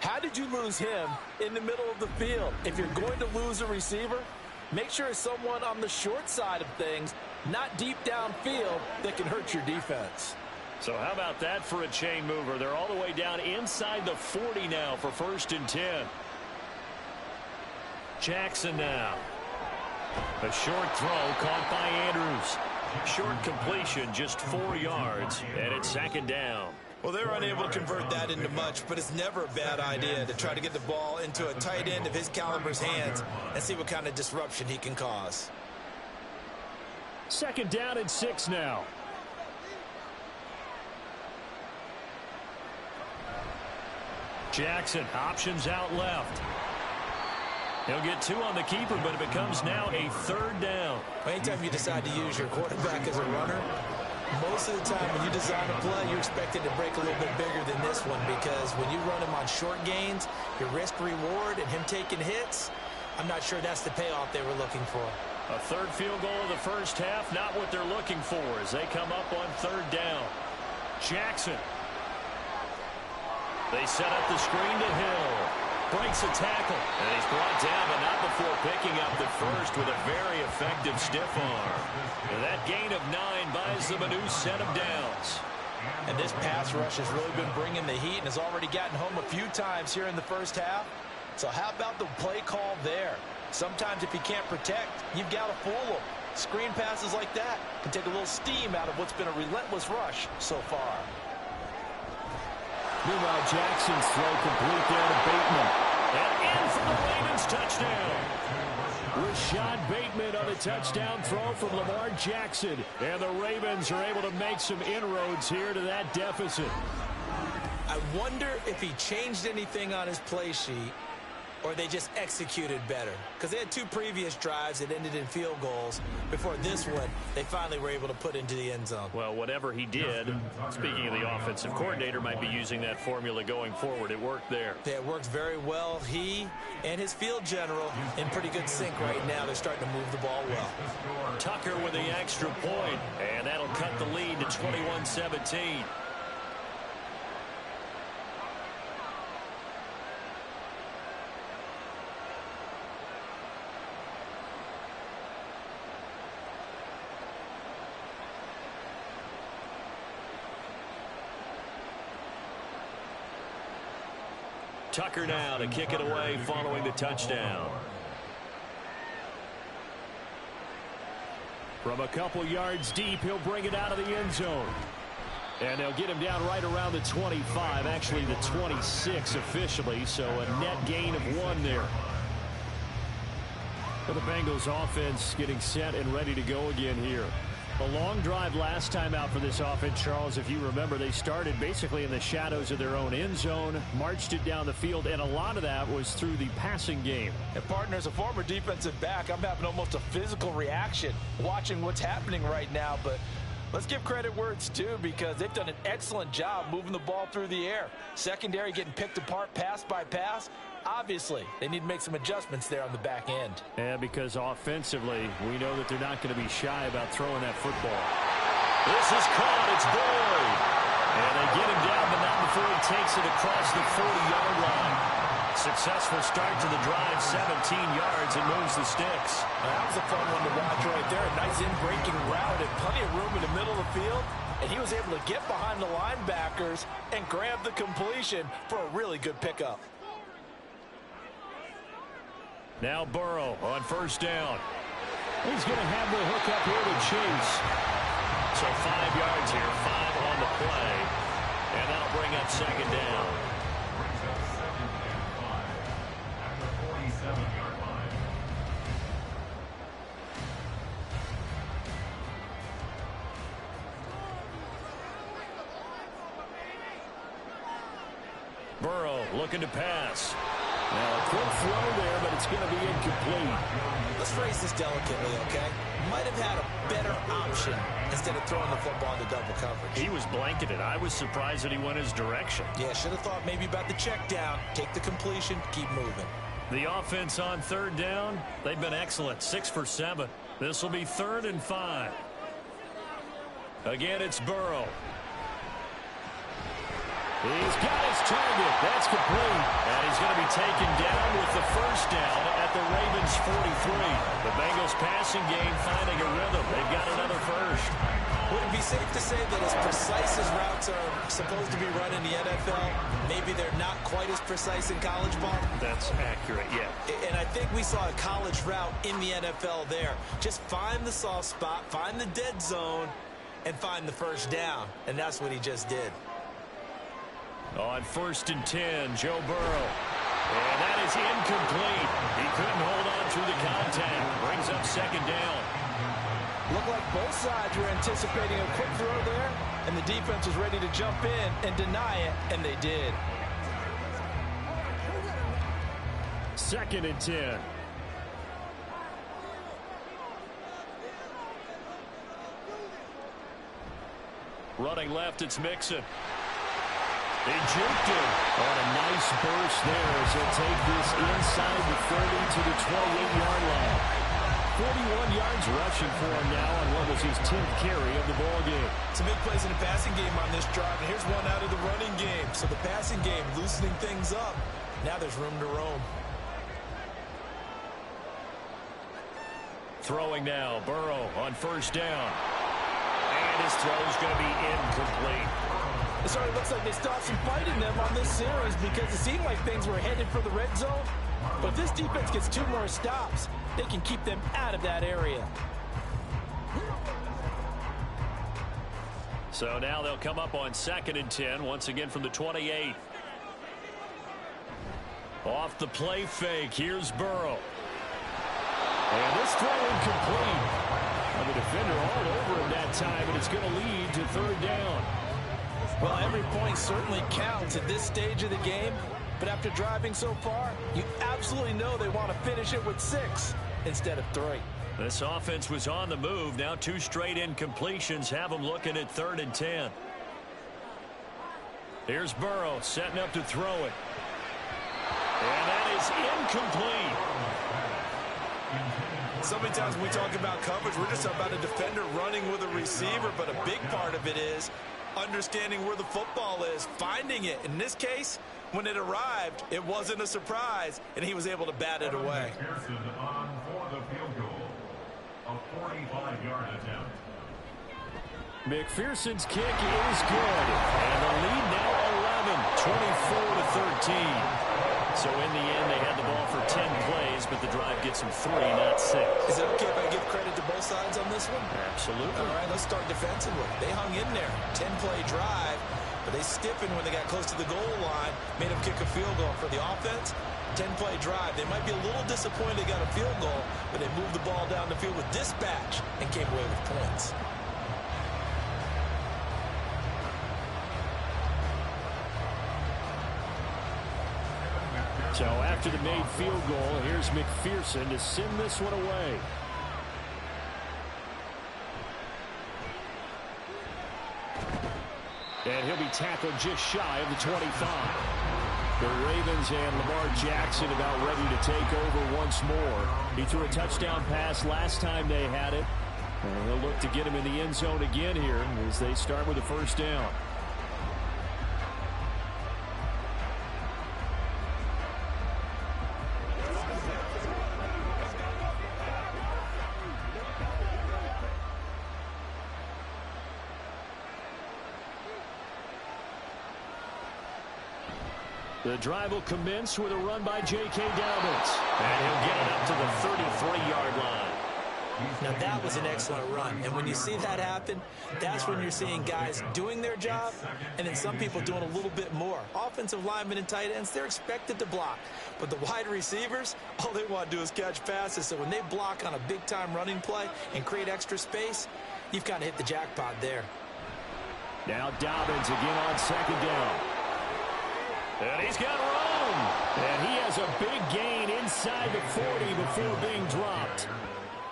How did you lose him in the middle of the field? If you're going to lose a receiver, make sure it's someone on the short side of things, not deep downfield, that can hurt your defense. So how about that for a chain mover? They're all the way down inside the 40 now for 1st and 10. Jackson now. A short throw caught by Andrews. Short completion, just 4 yards, and it's 2nd down. Well, they're unable to convert that into much, but it's never a bad idea to try to get the ball into a tight end of his caliber's hands and see what kind of disruption he can cause. 2nd down and 6 now. Jackson, options out left. He'll get 2 on the keeper, but it becomes now a 3rd down. Anytime you decide to use your quarterback as a runner, most of the time when you design a play, you're expected to break a little bit bigger than this one, because when you run him on short gains, your risk-reward and him taking hits, I'm not sure that's the payoff they were looking for. A 3rd field goal of the first half, not what they're looking for as they come up on 3rd down. Jackson. They set up the screen to Hill. Breaks a tackle. And he's brought down, but not before picking up the first with a very effective stiff arm. And that gain of 9 buys them a new set of downs. And this pass rush has really been bringing the heat and has already gotten home a few times here in the first half. So how about the play call there? Sometimes if you can't protect, you've got to fool them. Screen passes like that can take a little steam out of what's been a relentless rush so far. Meanwhile, Jackson's throw complete there to Bateman. And in for the Ravens touchdown. Rashad Bateman on a touchdown throw from Lamar Jackson. And the Ravens are able to make some inroads here to that deficit. I wonder if he changed anything on his play sheet, or they just executed better. Because they had 2 previous drives that ended in field goals. Before this one, they finally were able to put into the end zone. Well, whatever he did, speaking of the offensive coordinator, might be using that formula going forward. It worked there. Yeah, it worked very well. He and his field general in pretty good sync right now. They're starting to move the ball well. Tucker with the extra point, and that'll cut the lead to 21-17. Tucker now to kick it away following the touchdown. From a couple yards deep, he'll bring it out of the end zone. And they'll get him down right around the 25, actually the 26 officially, so a net gain of 1 there. For the Bengals offense getting set and ready to go again here. A long drive last time out for this offense, Charles. If you remember, they started basically in the shadows of their own end zone, marched it down the field, and a lot of that was through the passing game. And partner, as a former defensive back, I'm having almost a physical reaction watching what's happening right now. But let's give credit where it's due, because they've done an excellent job moving the ball through the air. Secondary getting picked apart pass by pass. Obviously, they need to make some adjustments there on the back end. Yeah, because offensively, we know that they're not going to be shy about throwing that football. This is caught. It's Boyd. And they get him down, but not before he takes it across the 40-yard line. Successful start to the drive, 17 yards, and moves the sticks. That was a fun one to watch right there. A nice in-breaking route and plenty of room in the middle of the field. And he was able to get behind the linebackers and grab the completion for a really good pickup. Now Burrow on 1st down. He's going to have the hook up here to Chase. So 5 yards here, 5 on the play. And that'll bring up 2nd down. Brings up 2nd and 5 at the 47-yard line. Burrow looking to pass. Now a quick throw there, but it's going to be incomplete. Let's phrase this delicately, okay? Might have had a better option instead of throwing the football into double coverage. He was blanketed. I was surprised that he went his direction. Yeah, should have thought maybe about the check down, take the completion, keep moving. The offense on 3rd down, they've been excellent, 6 for 7. This will be 3rd and 5. Again, it's Burrow. He's got his target. That's complete. And he's going to be taken down with the 1st down at the Ravens' 43. The Bengals passing game finding a rhythm. They've got another 1st. Would it be safe to say that as precise as routes are supposed to be run in the NFL, maybe they're not quite as precise in college ball? That's accurate, yeah. And I think we saw a college route in the NFL there. Just find the soft spot, find the dead zone, and find the 1st down. And that's what he just did. On 1st and 10, Joe Burrow. And that is incomplete. He couldn't hold on through the contact. Brings up 2nd down. Looked like both sides were anticipating a quick throw there, and the defense was ready to jump in and deny it, and they did. 2nd and 10. Running left, it's Mixon. He juked him on a nice burst there as he'll take this inside the 30 to the 28-yard line. 41 yards rushing for him now on what was his 10th carry of the ball game. Some big plays in the passing game on this drive, and here's one out of the running game. So the passing game loosening things up. Now there's room to roam. Throwing now, Burrow on 1st down. And his throw is going to be incomplete. It sort of looks like they stopped some fight in them on this series because it seemed like things were headed for the red zone. But if this defense gets 2 more stops, they can keep them out of that area. So now they'll come up on 2nd and 10, once again from the 28. Off the play fake, here's Burrow. And this throw incomplete. And the defender all over him that time, and it's going to lead to 3rd down. Well, every point certainly counts at this stage of the game. But after driving so far, you absolutely know they want to finish it with 6 instead of 3. This offense was on the move. Now 2 straight incompletions have them looking at 3rd and 10. Here's Burrow setting up to throw it. And that is incomplete. So many times when we talk about coverage, we're just talking about a defender running with a receiver, but a big part of it is understanding where the football is, finding it. In this case, when it arrived, it wasn't a surprise, and he was able to bat it away. Pearson on for the field goal. A 45-yard attempt. McPherson's kick is good. And the lead now 11, 24-13. So in the end, they had the ball for 10 plays, but the drive gets them 3, not 6. Is it okay if I give credit to both sides on this one? Absolutely. All right, let's start defensively. They hung in there. 10-play drive, but they stiffened when they got close to the goal line, made them kick a field goal. For the offense, 10-play drive. They might be a little disappointed they got a field goal, but they moved the ball down the field with dispatch and came away with points. So after the made field goal, here's McPherson to send this one away. And he'll be tackled just shy of the 25. The Ravens and Lamar Jackson about ready to take over once more. He threw a touchdown pass last time they had it. And they'll look to get him in the end zone again here as they start with a 1st down. The drive will commence with a run by J.K. Dobbins. And he'll get it up to the 33-yard line. Now, that was an excellent run. And when you see that happen, that's when you're seeing guys doing their job and then some people doing a little bit more. Offensive linemen and tight ends, they're expected to block. But the wide receivers, all they want to do is catch passes. So when they block on a big-time running play and create extra space, you've kind of hit the jackpot there. Now Dobbins again on 2nd down. And he's got room. And he has a big gain inside the 40 before being dropped.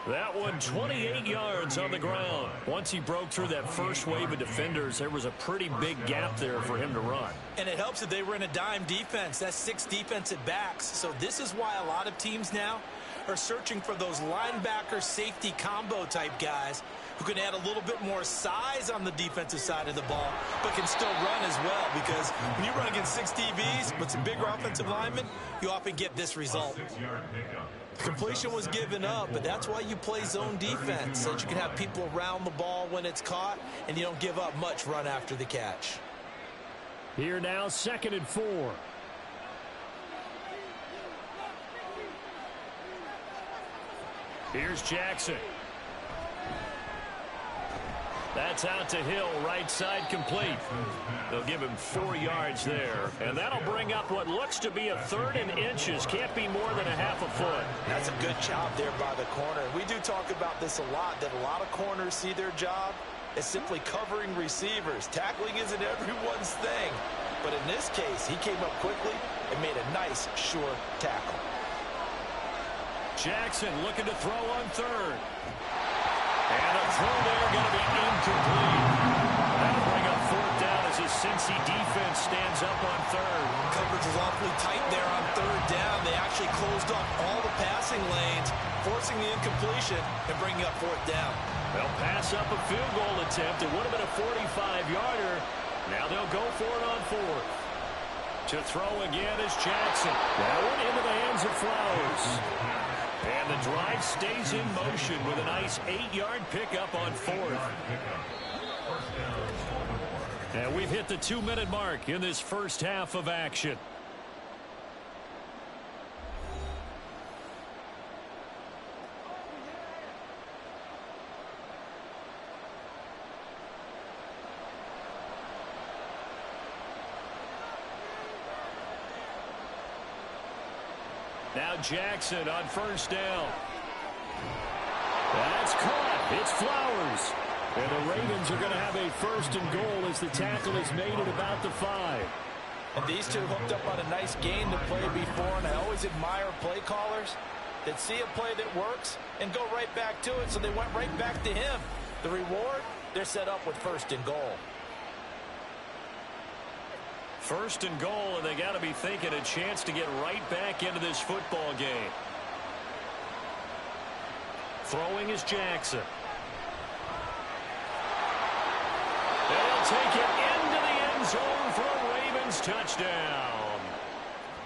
That one 28 yards on the ground. Once he broke through that first wave of defenders, there was a pretty big gap there for him to run. And it helps that they were in a dime defense. That's 6 defensive backs. So this is why a lot of teams now are searching for those linebacker safety combo type guys who can add a little bit more size on the defensive side of the ball, but can still run as well, because when you run against 6 DBs with some bigger offensive linemen, you often get this result. Completion was given up, but that's why you play zone defense, so that you can have people around the ball when it's caught, and you don't give up much run after the catch. Here now, 2nd and 4. Here's Jackson. That's out to Hill, right side complete. They'll give him 4 yards there. And that'll bring up what looks to be a 3rd and inches. Can't be more than a half a foot. That's a good job there by the corner. We do talk about this a lot, that a lot of corners see their job as simply covering receivers. Tackling isn't everyone's thing. But in this case, he came up quickly and made a nice, sure tackle. Jackson looking to throw on third. And a throw there going to be incomplete. That'll bring up fourth down as the Cincy defense stands up on third. Coverage was awfully tight there on third down. They actually closed off all the passing lanes, forcing the incompletion and bringing up fourth down. They'll pass up a field goal attempt. It would have been a 45-yarder. Now they'll go for it on fourth. To throw again is Jackson. That one into the hands of Flowers. And the drive stays in motion with a nice 8-yard pickup on fourth. And we've hit the 2-minute mark in this first half of action. Now Jackson on first down. That's caught. It's Flowers. And the Ravens are going to have a first and goal as the tackle is made at about the 5. And these two hooked up on a nice game to play before, and I always admire play callers that see a play that works and go right back to it, so they went right back to him. The reward, they're set up with first and goal. First and goal, and they got to be thinking a chance to get right back into this football game. Throwing is Jackson. They'll take it into the end zone for a Ravens touchdown.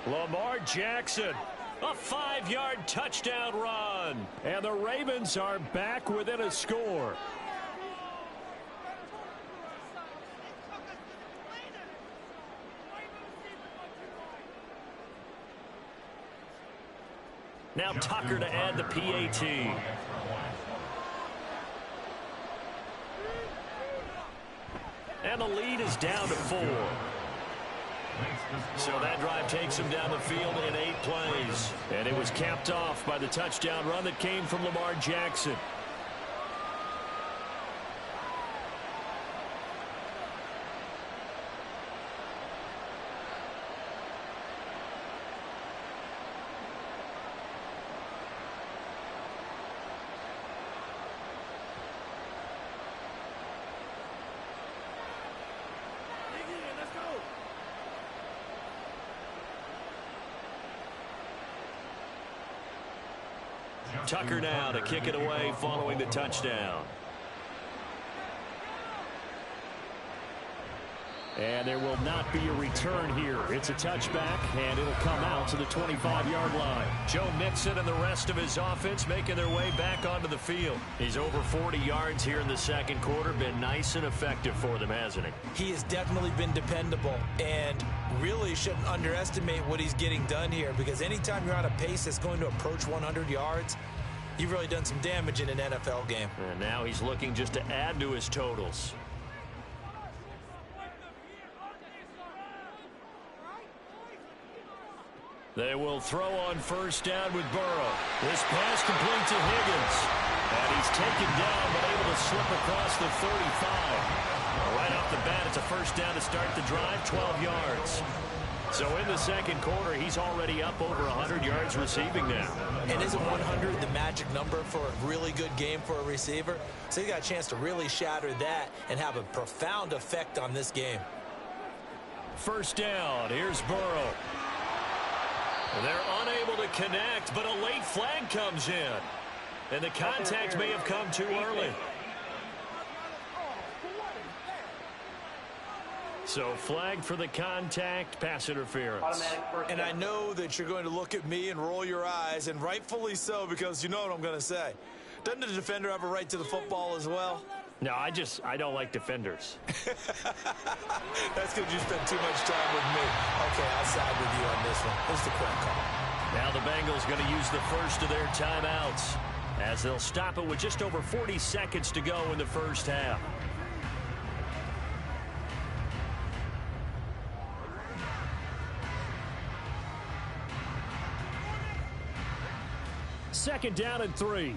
Lamar Jackson, a 5-yard touchdown run. And the Ravens are back within a score. Now Tucker to add the PAT. And the lead is down to 4. So that drive takes him down the field in 8 plays. And it was capped off by the touchdown run that came from Lamar Jackson. Tucker now to kick it away following the touchdown. And there will not be a return here. It's a touchback, and it'll come out to the 25-yard line. Joe Mixon and the rest of his offense making their way back onto the field. He's over 40 yards here in the second quarter. Been nice and effective for them, hasn't he? He has definitely been dependable, and really shouldn't underestimate what he's getting done here, because anytime you're on a pace that's going to approach 100 yards, you've really done some damage in an NFL game. And now he's looking just to add to his totals. They will throw on first down with Burrow. This pass complete to Higgins. And he's taken down but able to slip across the 35. Right off the bat, it's a first down to start the drive, 12 yards. So in the second quarter, he's already up over 100 yards receiving now. And isn't 100 the magic number for a really good game for a receiver? So he got a chance to really shatter that and have a profound effect on this game. First down, here's Burrow. They're unable to connect, but a late flag comes in. And the contact may have come too early. So flag for the contact, pass interference. And I know that you're going to look at me and roll your eyes, and rightfully so, because you know what I'm going to say. Doesn't the defender have a right to the football as well? No, I don't like defenders. That's because you spent too much time with me. Okay, I'll side with you on this one. What's the correct call? Now the Bengals going to use the first of their timeouts as they'll stop it with just over 40 seconds to go in the first half. Second down and 3.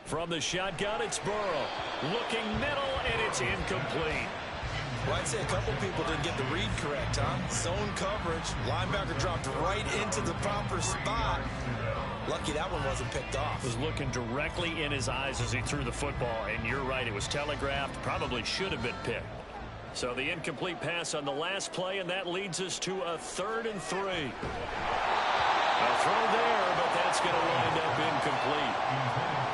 From the shotgun, it's Burrow. Looking middle, and it's incomplete. Well, I'd say a couple people didn't get the read correct, huh? Zone coverage. Linebacker dropped right into the proper spot. Lucky that one wasn't picked off. Was looking directly in his eyes as he threw the football, and you're right, it was telegraphed. Probably should have been picked. So the incomplete pass on the last play, and that leads us to a 3rd and 3. A throw there, but that's going to wind up incomplete.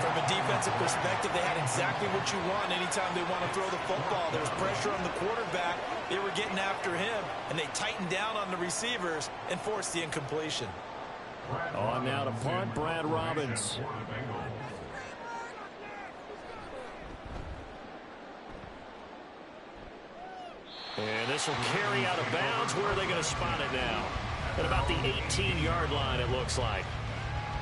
From a defensive perspective, they had exactly what you want anytime they want to throw the football. There was pressure on the quarterback. They were getting after him, and they tightened down on the receivers and forced the incompletion. On now to punt, Brad Robbins. And this will carry out of bounds. Where are they going to spot it now? At about the 18-yard line, it looks like.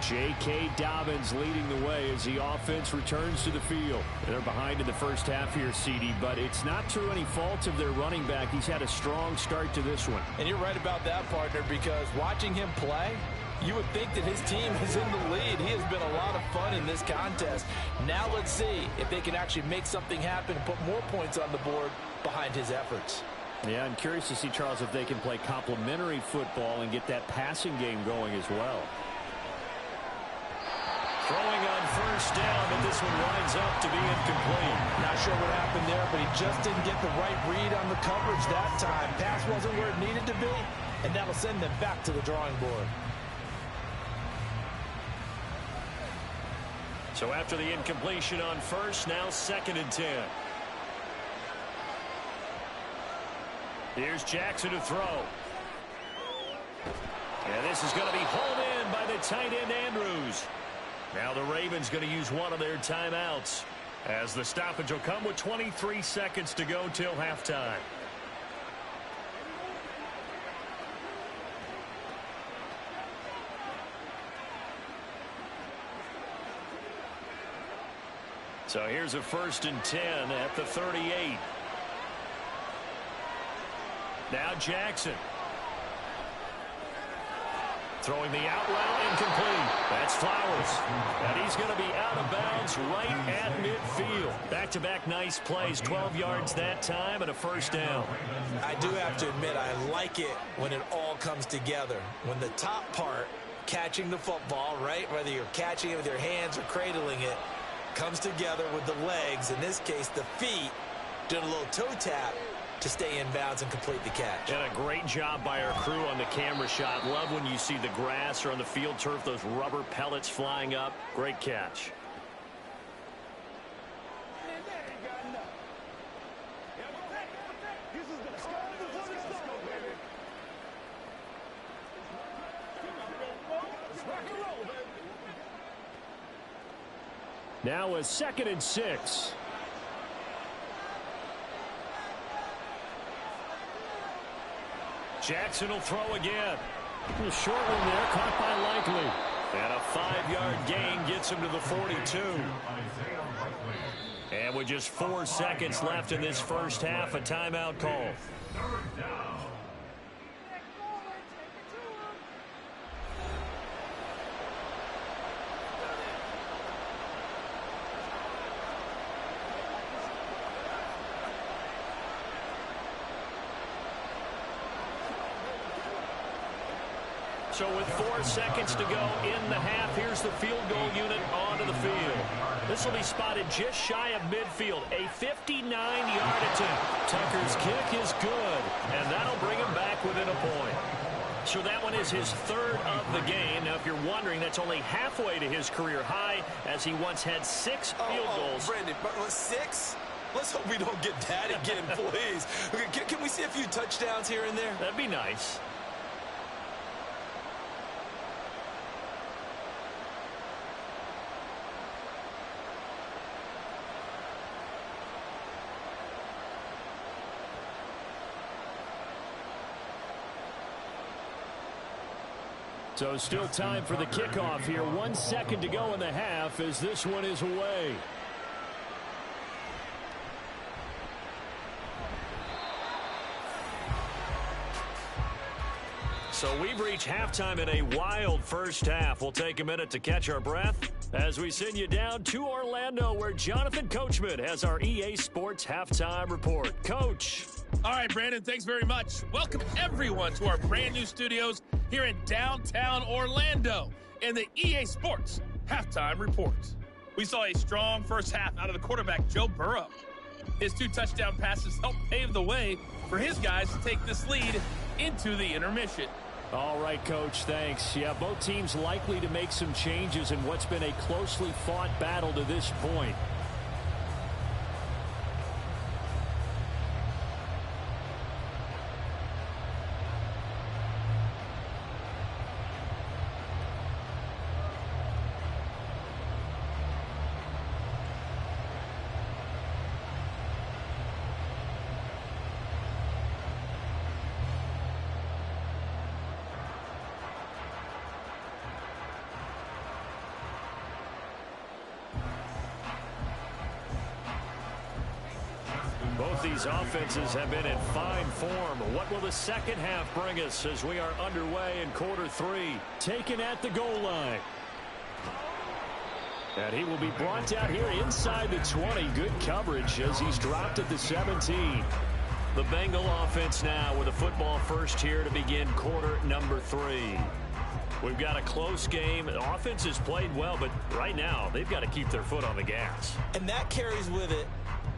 J.K. Dobbins leading the way as the offense returns to the field. They're behind in the first half here, CD, but it's not to any fault of their running back. He's had a strong start to this one. And you're right about that, partner, because watching him play, you would think that his team is in the lead. He has been a lot of fun in this contest. Now let's see if they can actually make something happen and put more points on the board behind his efforts. Yeah, I'm curious to see, Charles, if they can play complementary football and get that passing game going as well. Throwing on first down, but this one winds up to be incomplete. Not sure what happened there, but he just didn't get the right read on the coverage that time. Pass wasn't where it needed to be, and that'll send them back to the drawing board. So after the incompletion on first, now 2nd and 10. Here's Jackson to throw. And this is going to be hauled in by the tight end Andrews. Now the Ravens going to use one of their timeouts as the stoppage will come with 23 seconds to go till halftime. So here's a 1st and 10 at the 38. Now Jackson. Throwing the out route, incomplete. That's Flowers. And he's going to be out of bounds right at midfield. Back-to-back nice plays, 12 yards that time and a first down. I do have to admit, I like it when it all comes together. When the top part, catching the football, right, whether you're catching it with your hands or cradling it, comes together with the legs, in this case the feet, doing a little toe tap to stay in bounds and complete the catch. And a great job by our crew on the camera shot. Love when you see the grass or on the field turf, those rubber pellets flying up. Great catch. Now a 2nd and 6. Jackson will throw again. A short one there, caught by Likely. And a 5-yard gain gets him to the 42. And with just 4 seconds left in this first half, a timeout call. So with 4 seconds to go in the half, here's the field goal unit onto the field. This will be spotted just shy of midfield, a 59-yard attempt. Tucker's kick is good, and that'll bring him back within a point. So that one is his 3rd of the game. Now, if you're wondering, that's only halfway to his career high, as he once had 6 field goals. Brandon, but 6? Let's hope we don't get that again, please. Okay, can we see a few touchdowns here and there? That'd be nice. So still time for the kickoff here. 1 second to go in the half as this one is away. So we've reached halftime in a wild first half. We'll take a minute to catch our breath as we send you down to Orlando, where Jonathan Coachman has our EA Sports Halftime Report. Coach. All right, Brandon, thanks very much. Welcome, everyone, to our brand new studios here in downtown Orlando in the EA Sports Halftime Report. We saw a strong first half out of the quarterback, Joe Burrow. His 2 touchdown passes helped pave the way for his guys to take this lead into the intermission. All right, Coach, thanks. Yeah, both teams likely to make some changes in what's been a closely fought battle to this point. Both these offenses have been in fine form. What will the second half bring us as we are underway in quarter 3? Taken at the goal line. And he will be brought down here inside the 20. Good coverage as he's dropped at the 17. The Bengal offense now with a football first here to begin quarter number 3. We've got a close game. The offense has played well, but right now they've got to keep their foot on the gas. And that carries with it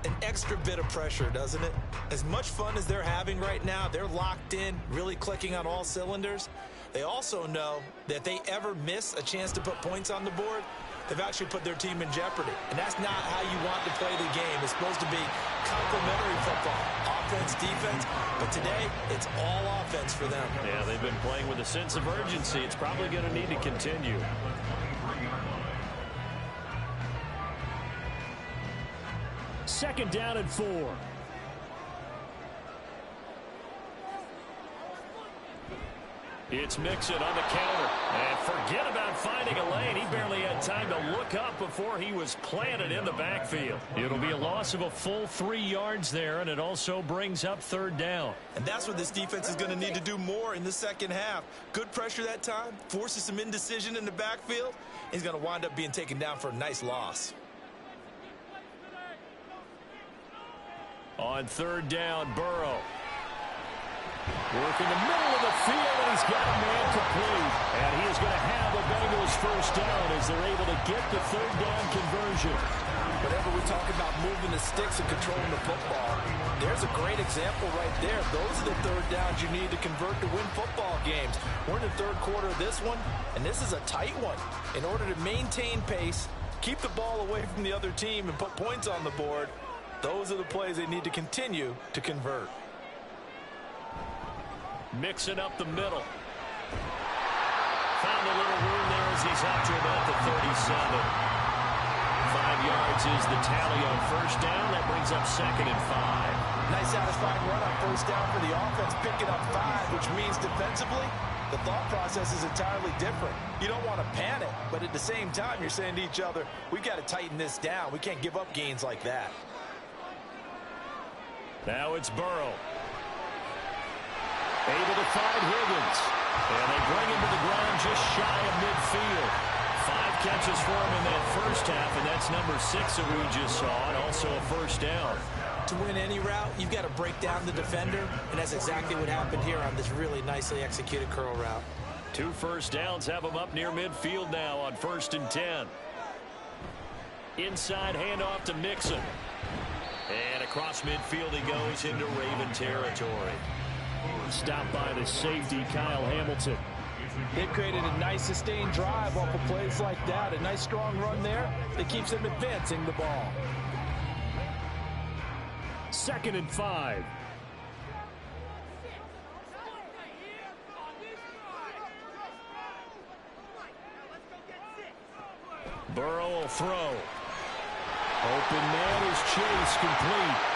an extra bit of pressure, doesn't it? As much fun as they're having right now, they're locked in, really clicking on all cylinders. They also know that if they ever miss a chance to put points on the board, they've actually put their team in jeopardy. And that's not how you want to play the game. It's supposed to be complementary football, offense, defense. But today, it's all offense for them. Yeah, they've been playing with a sense of urgency. It's probably going to need to continue. Second down and 4. It's Mixon on the counter. And forget about finding a lane. He barely had time to look up before he was planted in the backfield. It'll be a loss of a full 3 yards there, and it also brings up third down. And that's what this defense is going to need to do more in the second half. Good pressure that time, forces some indecision in the backfield. He's going to wind up being taken down for a nice loss. On third down, Burrow. Working the middle of the field, and he's got a man complete. And he is going to have the Bengals first down as they're able to get the third down conversion. Whenever we talk about moving the sticks and controlling the football, there's a great example right there. Those are the third downs you need to convert to win football games. We're in the third quarter of this one, and this is a tight one. In order to maintain pace, keep the ball away from the other team, and put points on the board, those are the plays they need to continue to convert. Mixing up the middle. Found a little room there as he's out to about the 37. 5 yards is the tally on first down. That brings up second and 5. Nice satisfying run on first down for the offense, picking up 5, which means defensively, the thought process is entirely different. You don't want to panic, but at the same time, you're saying to each other, we've got to tighten this down. We can't give up gains like that. Now it's Burrow. Able to find Higgins. And they bring him to the ground just shy of midfield. 5 catches for him in that first half, and that's number 6 that we just saw, and also a first down. To win any route, you've got to break down the defender, and that's exactly what happened here on this really nicely executed curl route. 2 first downs have him up near midfield now on 1st and 10. Inside handoff to Mixon. And across midfield he goes into Raven territory. Stopped by the safety, Kyle Hamilton. They've created a nice sustained drive off of plays like that. A nice strong run there that keeps them advancing the ball. 2nd and 5. Burrow will throw. Open man is Chase, complete.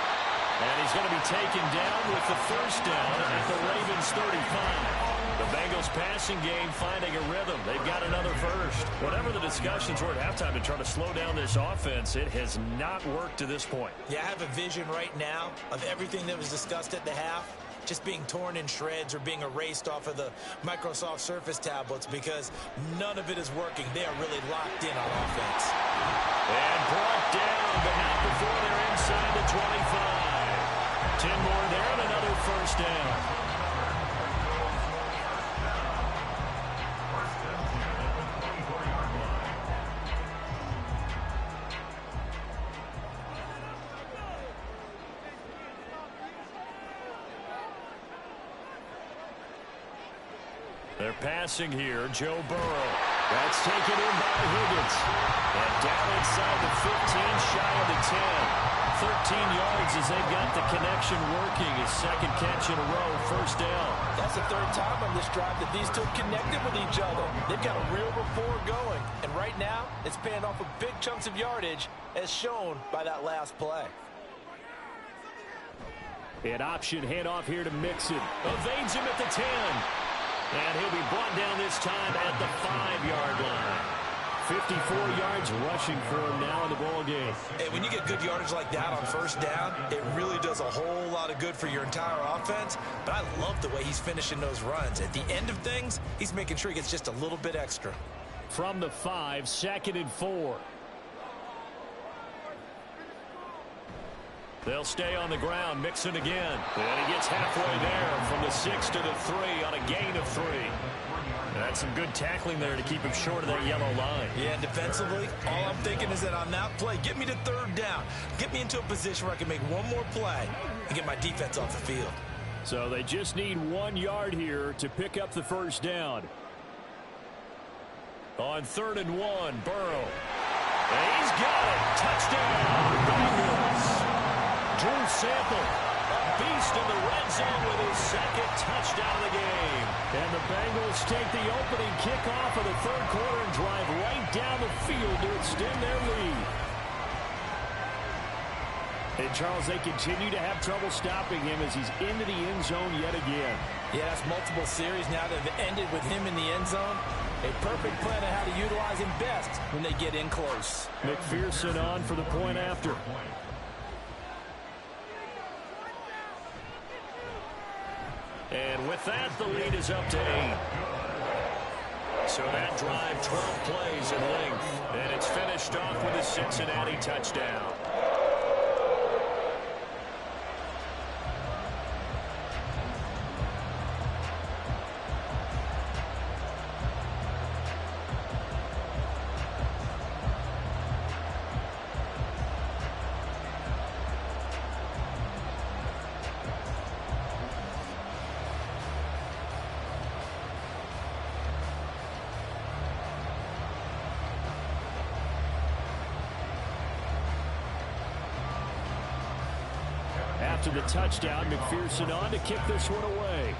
And he's going to be taken down with the first down at the Ravens 35. The Bengals passing game finding a rhythm. They've got another first. Whatever the discussions were at halftime to try to slow down this offense, it has not worked to this point. Yeah, I have a vision right now of everything that was discussed at the half just being torn in shreds or being erased off of the Microsoft Surface tablets because none of it is working. They are really locked in on offense. And brought down, but not before they're inside the 25. 10 more there and another They're passing here. Joe Burrow. That's taken in by Higgins. And down inside the 15, shy of the 10. 13 yards as they've got the connection working. His second catch in a row, first down. That's the third time on this drive that these two connected with each other. They've got a real rapport going. And right now, it's paying off with big chunks of yardage, as shown by that last play. An option handoff here to Mixon. Evades him at the 10. And he'll be brought down this time at the 5-yard line. 54 yards rushing for him now in the ball game. Hey, when you get good yardage like that on first down, it really does a whole lot of good for your entire offense. But I love the way he's finishing those runs. At the end of things, he's making sure he gets just a little bit extra. From the 5, 2nd and 4. They'll stay on the ground. Mixon again. And he gets halfway there from the 6 to the 3 on a gain of 3. That's some good tackling there to keep him short of that yellow line. Yeah, and defensively, all I'm thinking is that on that play, get me to third down. Get me into a position where I can make one more play and get my defense off the field. So they just need 1 yard here to pick up the first down. On 3rd and 1, Burrow. And he's got it. Touchdown, Bengals. Drew Sample, a beast in the red zone with his second touchdown of the game. And the Bengals take the opening kickoff of the third quarter and drive right down the field to extend their lead. And, Charles, they continue to have trouble stopping him as he's into the end zone yet again. Yeah, that's multiple series now that have ended with him in the end zone. A perfect plan of how to utilize him best when they get in close. McPherson on for the point after. And with that, the lead is up to 8. So that drive, 12 plays in length. And it's finished off with a Cincinnati touchdown. After the touchdown, McPherson on to kick this one away.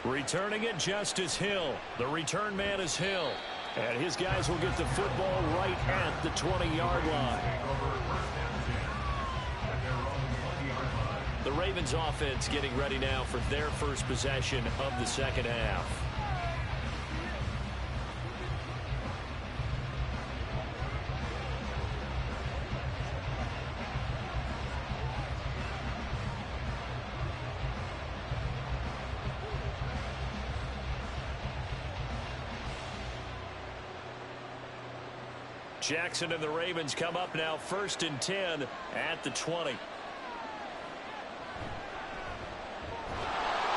Returning it, Justice Hill. The return man is Hill. And his guys will get the football right at the 20-yard line. The Ravens offense getting ready now for their first possession of the second half. Jackson and the Ravens come up now 1st and 10 at the 20.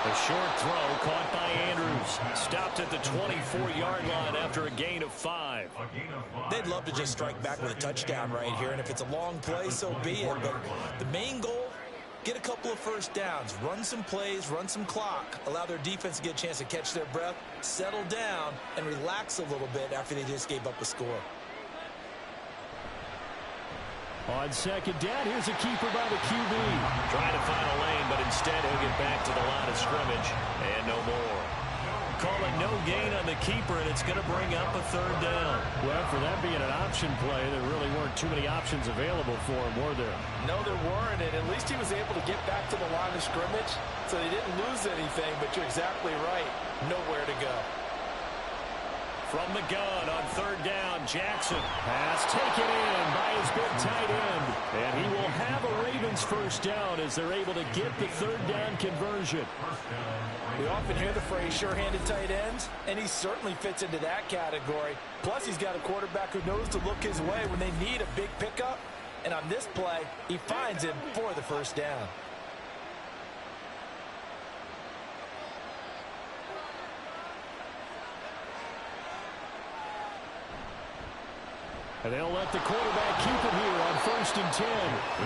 A short throw caught by Andrews. Stopped at the 24-yard line after a gain of 5. They'd love to just strike back with a touchdown right here, and if it's a long play, so be it. But the main goal, get a couple of first downs, run some plays, run some clock, allow their defense to get a chance to catch their breath, settle down, and relax a little bit after they just gave up a score. On second down, here's a keeper by the QB. Trying to find a lane, but instead he'll get back to the line of scrimmage. And no more. Calling no gain on the keeper, and it's going to bring up a 3rd down. Well, for that being an option play, there really weren't too many options available for him, were there? No, there weren't, and at least he was able to get back to the line of scrimmage, so they didn't lose anything, but you're exactly right. Nowhere to go. From the gun on 3rd down, Jackson. Pass taken in by his big tight end. And he will have a Ravens first down as they're able to get the 3rd down conversion. We often hear the phrase sure-handed tight ends, and he certainly fits into that category. Plus, he's got a quarterback who knows to look his way when they need a big pickup. And on this play, he finds him for the first down. And they'll let the quarterback keep it here on 1st and 10.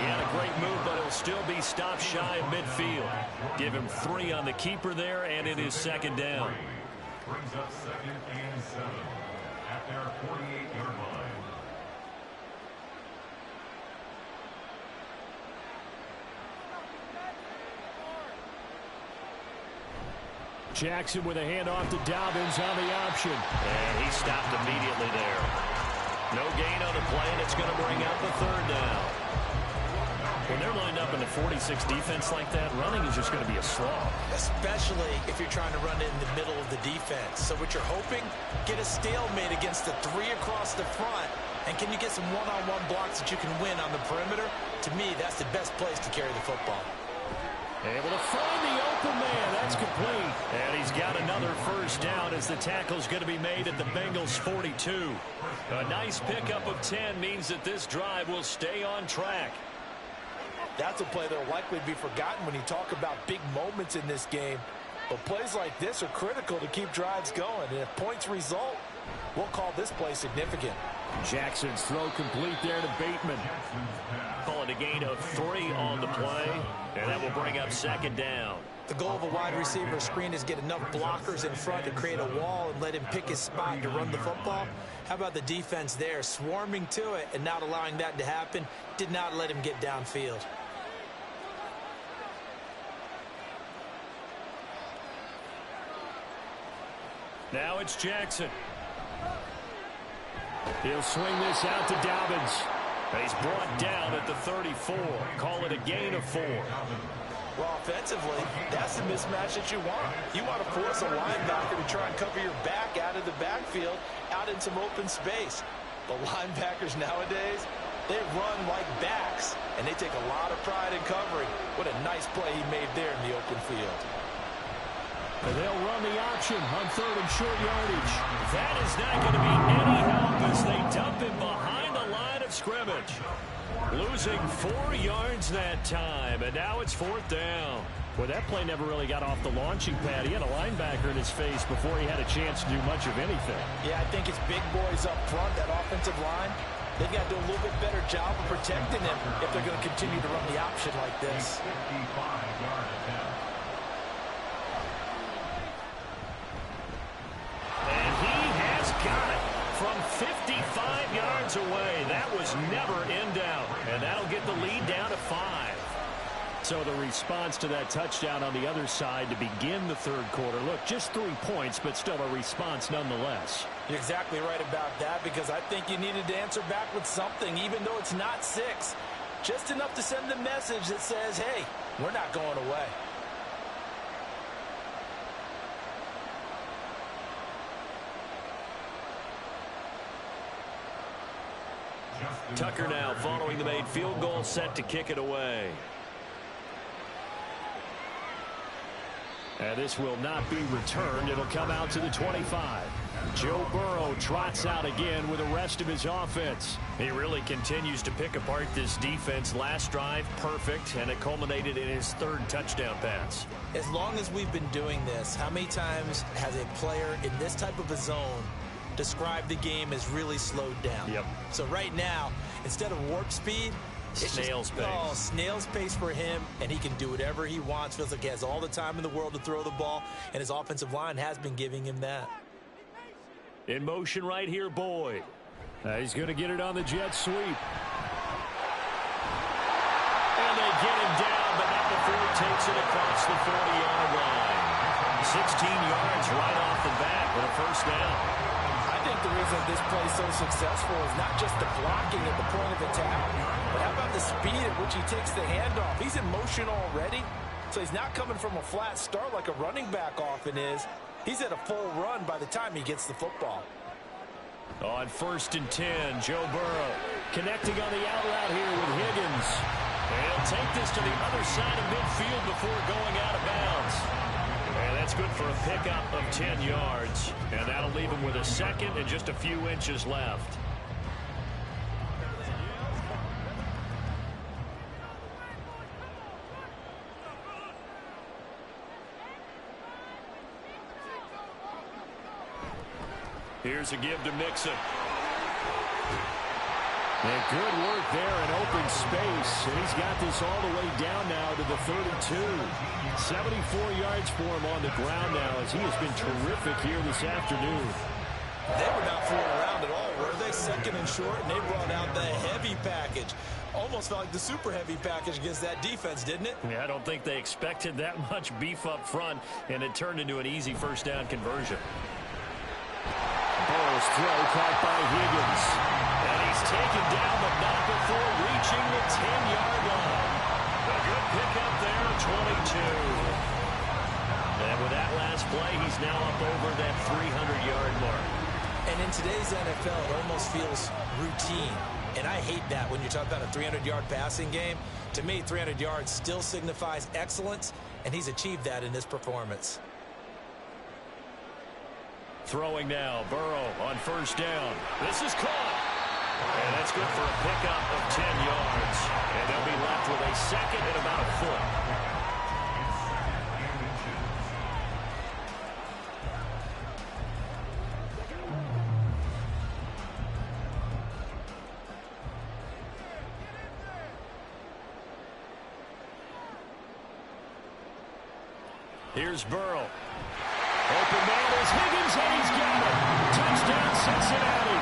He had a great move, but it'll still be stopped shy of midfield. Give him 3 on the keeper there, and it is 2nd down. Brings up 2nd and 7 at their 48-yard line. Jackson with a handoff to Dobbins on the option. And he stopped immediately there. No gain on the play, and it's going to bring out the 3rd down. When they're lined up in the 46 defense like that, running is just going to be a slog. Especially if you're trying to run it in the middle of the defense. So what you're hoping, get a stalemate against the 3 across the front. And can you get some one-on-one blocks that you can win on the perimeter? To me, that's the best place to carry the football. Able to find the open man. That's complete. And he's got another 1st down as the tackle's going to be made at the Bengals 42. A nice pickup of 10 means that this drive will stay on track. That's a play that will likely be forgotten when you talk about big moments in this game. But plays like this are critical to keep drives going. And if points result, we'll call this play significant. Jackson's throw complete there to Bateman. Call it a gain of 3 on the play, and that will bring up 2nd down. The goal of a wide receiver screen is get enough blockers in front to create a wall and let him pick his spot to run the football. How about the defense there, swarming to it and not allowing that to happen? Did not let him get downfield. Now it's Jackson. He'll swing this out to Dobbins. He's brought down at the 34. Call it a gain of 4. Well, offensively, that's the mismatch that you want. You want to force a linebacker to try and cover your back out of the backfield, out in some open space. The linebackers nowadays, they run like backs, and they take a lot of pride in covering. What a nice play he made there in the open field. And they'll run the option on 3rd and short yardage. That is not going to be any help as they dump him behind the line of scrimmage. Losing 4 yards that time, and now it's 4th down. Well, that play never really got off the launching pad. He had a linebacker in his face before he had a chance to do much of anything. Yeah, I think it's big boys up front, that offensive line. They've got to do a little bit better job of protecting him if they're going to continue to run the option like this. 55-yard attempt. And he has got it from 55 yards away. That was never in doubt. And that'll get the lead down to 5. So the response to that touchdown on the other side to begin the 3rd quarter. Look, just 3 points, but still a response nonetheless. You're exactly right about that, because I think you needed to answer back with something, even though it's not 6. Just enough to send the message that says, hey, we're not going away. Tucker now following the made field goal, set to kick it away. And this will not be returned. It'll come out to the 25. Joe Burrow trots out again with the rest of his offense. He really continues to pick apart this defense. Last drive, perfect, and it culminated in his 3rd touchdown pass. As long as we've been doing this, how many times has a player in this type of a zone described the game as really slowed down? Yep. So right now, instead of warp speed, snail's pace. Oh, snail's pace for him, and he can do whatever he wants. Feels like he has all the time in the world to throw the ball, and his offensive line has been giving him that. In motion right here, Boyd. He's going to get it on the jet sweep. And they get him down, but not before he takes it across the 40-yard line. 16 yards right off the bat with a 1st down. I think the reason this play is so successful is not just the blocking at the point of attack, but how about the speed at which he takes the handoff? He's in motion already, so he's not coming from a flat start like a running back often is. He's at a full run by the time he gets the football. On 1st and 10, Joe Burrow connecting on the out route here with Higgins. And he'll take this to the other side of midfield before going out of bounds. And that's good for a pickup of 10 yards. And that'll leave him with a 2nd and just a few inches left. Here's a give to Mixon. And good work there in open space. And he's got this all the way down now to the 32. 74 yards for him on the ground now as he has been terrific here this afternoon. They were not fooling around at all, were they? Second and short, and they brought out the heavy package. Almost felt like the super heavy package against that defense, didn't it? Yeah, I don't think they expected that much beef up front, and it turned into an easy first down conversion. Burrow's throw caught by Higgins. And he's taken down, but not before reaching the 10-yard line. A good pickup there, 22. And with that last play, he's now up over that 300-yard mark. And in today's NFL, it almost feels routine. And I hate that when you talk about a 300-yard passing game. To me, 300 yards still signifies excellence, and he's achieved that in this performance. Throwing now, Burrow on first down. This is caught. And that's good for a pickup of 10 yards. And they'll be left with a second and about a foot. Here's Burrow. Open man is Higgins, and he's got it. Touchdown, Cincinnati.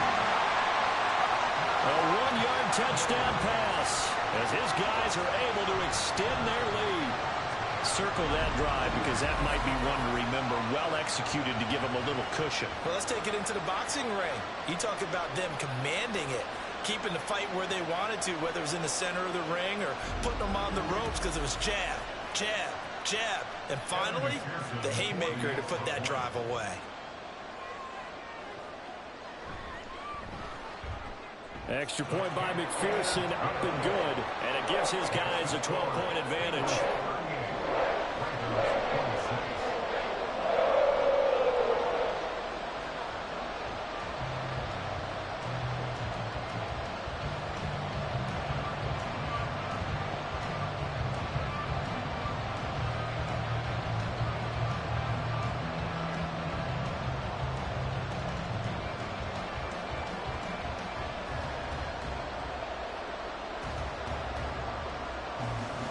A 1-yard touchdown pass as his guys are able to extend their lead. Circle that drive because that might be one to remember. Well executed to give them a little cushion. Well, let's take it into the boxing ring. You talk about them commanding it, keeping the fight where they wanted to, whether it was in the center of the ring or putting them on the ropes because it was jab, jab, jab. And finally, the haymaker to put that drive away. Extra point by McPherson, up and good. And it gives his guys a 12-point advantage.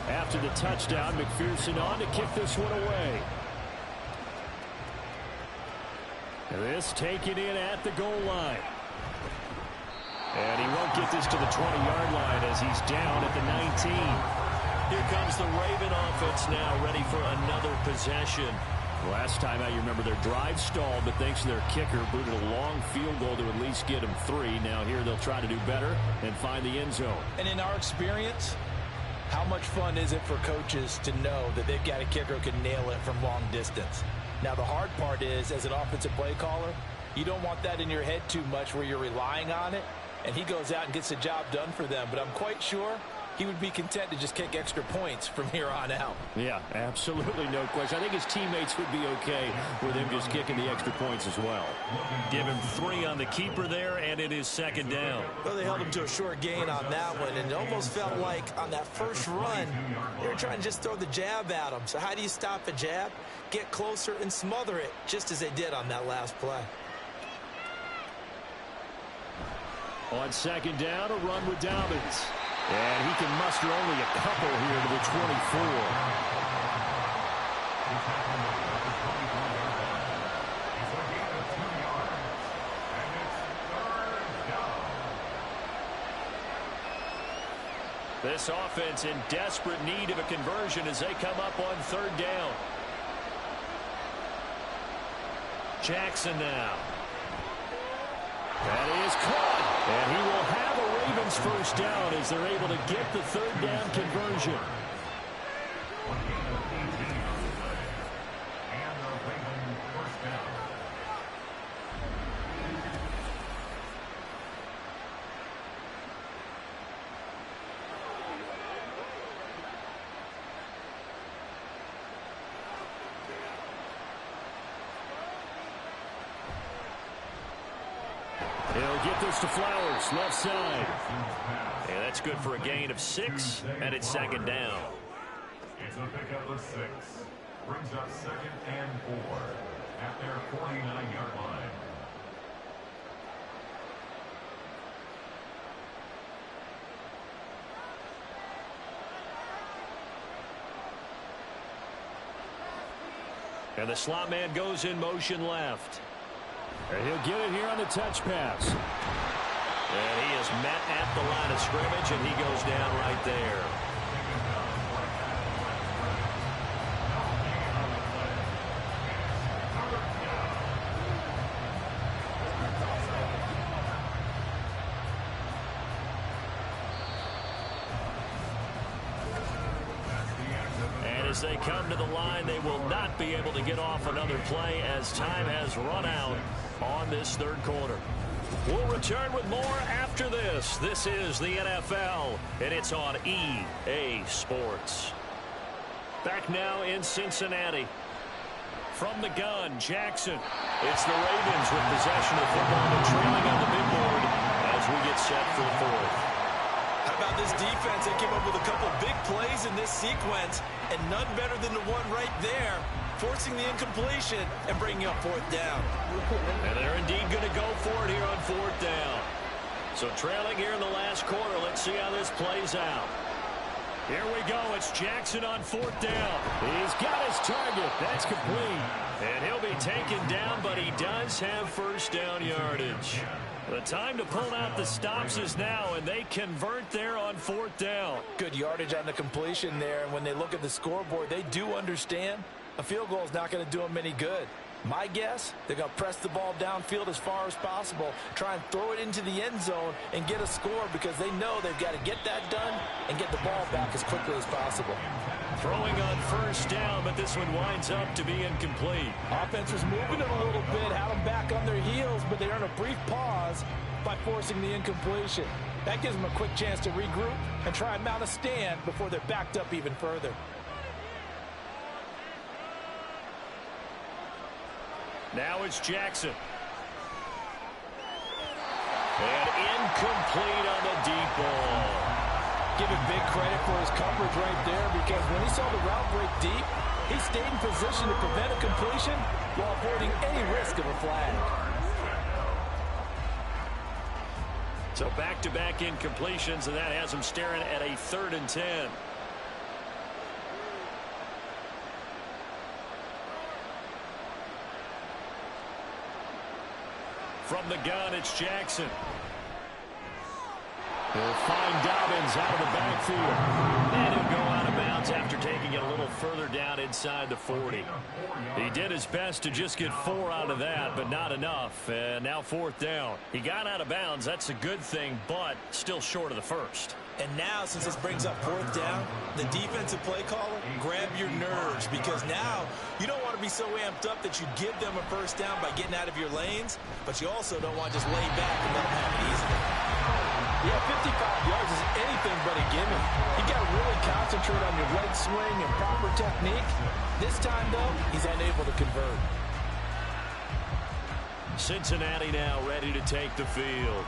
After the touchdown, McPherson on to kick this one away. And this taken in at the goal line. And he won't get this to the 20-yard line as he's down at the 19. Here comes the Raven offense now, ready for another possession. Last time out, you remember their drive stalled, but thanks to their kicker, booted a long field goal to at least get them 3. Now here they'll try to do better and find the end zone. And in our experience, how much fun is it for coaches to know that they've got a kicker who can nail it from long distance? Now, the hard part is, as an offensive play caller, you don't want that in your head too much where you're relying on it, and he goes out and gets the job done for them. But I'm quite sure he would be content to just kick extra points from here on out. Yeah, absolutely no question. I think his teammates would be okay with him just kicking the extra points as well. Give him 3 on the keeper there, and it is second down. Well, they held him to a short gain on that one, and it almost felt like on that first run, they were trying to just throw the jab at him. So how do you stop a jab? Get closer and smother it, just as they did on that last play. On second down, a run with Dobbins. And he can muster only a couple here to the 24. This offense in desperate need of a conversion as they come up on third down. Jackson now. That is caught. And he will have a Ravens first down as they're able to get the third down conversion. He'll get this to Flowers, left side. And that's good for a gain of 6, and it's second down. It's a pickup of 6. Brings up second and 4 at their 49-yard line. And the slot man goes in motion left. And he'll get it here on the touch pass. And he is met at the line of scrimmage, and he goes down right there. As they come to the line, they will not be able to get off another play as time has run out on this third quarter. We'll return with more after this. This is the NFL, and it's on EA Sports. Back now in Cincinnati. From the gun, Jackson. It's the Ravens with possession of the football and trailing on the big board as we get set for the fourth. How about this defense? They came up with a couple big plays in this sequence, and none better than the one right there, forcing the incompletion and bringing up fourth down. And they're indeed going to go for it here on fourth down. So trailing here in the last quarter. Let's see how this plays out. Here we go. It's Jackson on fourth down. He's got his target. That's complete. And he'll be taken down, but he does have first down yardage. The time to pull out the stops is now, and they convert there on fourth down. Good yardage on the completion there, and when they look at the scoreboard, they do understand a field goal is not going to do them any good. My guess, they're going to press the ball downfield as far as possible, try and throw it into the end zone and get a score because they know they've got to get that done and get the ball back as quickly as possible. Throwing on first down, but this one winds up to be incomplete. Offense was moving it a little bit, had them back on their heels, but they earn a brief pause by forcing the incompletion. That gives them a quick chance to regroup and try and mount a stand before they're backed up even further. Now it's Jackson. And incomplete on the deep ball. Give him big credit for his coverage right there because when he saw the route break deep, he stayed in position to prevent a completion while avoiding any risk of a flag. So back-to-back incompletions, and that has him staring at a 3rd and 10. From the gun, it's Jackson. He'll find Dobbins out of the backfield. And he'll go out of bounds after taking it a little further down inside the 40. He did his best to just get 4 out of that, but not enough. And now fourth down. He got out of bounds. That's a good thing, but still short of the first. And now, since this brings up fourth down, the defensive play caller, grab your nerves because now you don't want to be so amped up that you give them a first down by getting out of your lanes, but you also don't want to just lay back and let them have it easy. Yeah, 55 yards is anything but a gimme. You got to really concentrate on your leg swing and proper technique. This time, though, he's unable to convert. Cincinnati now ready to take the field.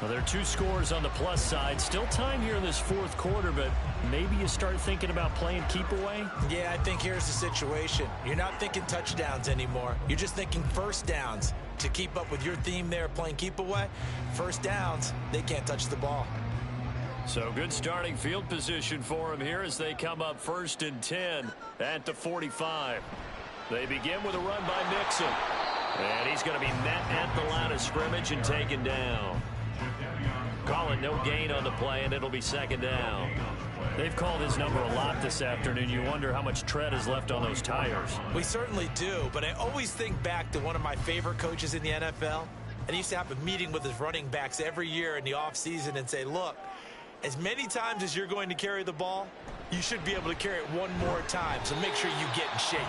Well, there are 2 scores on the plus side. Still time here in this fourth quarter, but maybe you start thinking about playing keep away? Yeah, I think here's the situation. You're not thinking touchdowns anymore. You're just thinking first downs. To keep up with your theme there, playing keep away, first downs, they can't touch the ball. So good starting field position for them here as they come up 1st and 10 at the 45. They begin with a run by Mixon. And he's going to be met at the line of scrimmage and taken down. Calling no gain on the play, and it'll be 2nd down. They've called his number a lot this afternoon. You wonder how much tread is left on those tires. We certainly do, but I always think back to one of my favorite coaches in the NFL. And he used to have a meeting with his running backs every year in the offseason and say, look, as many times as you're going to carry the ball, you should be able to carry it one more time, so make sure you get in shape.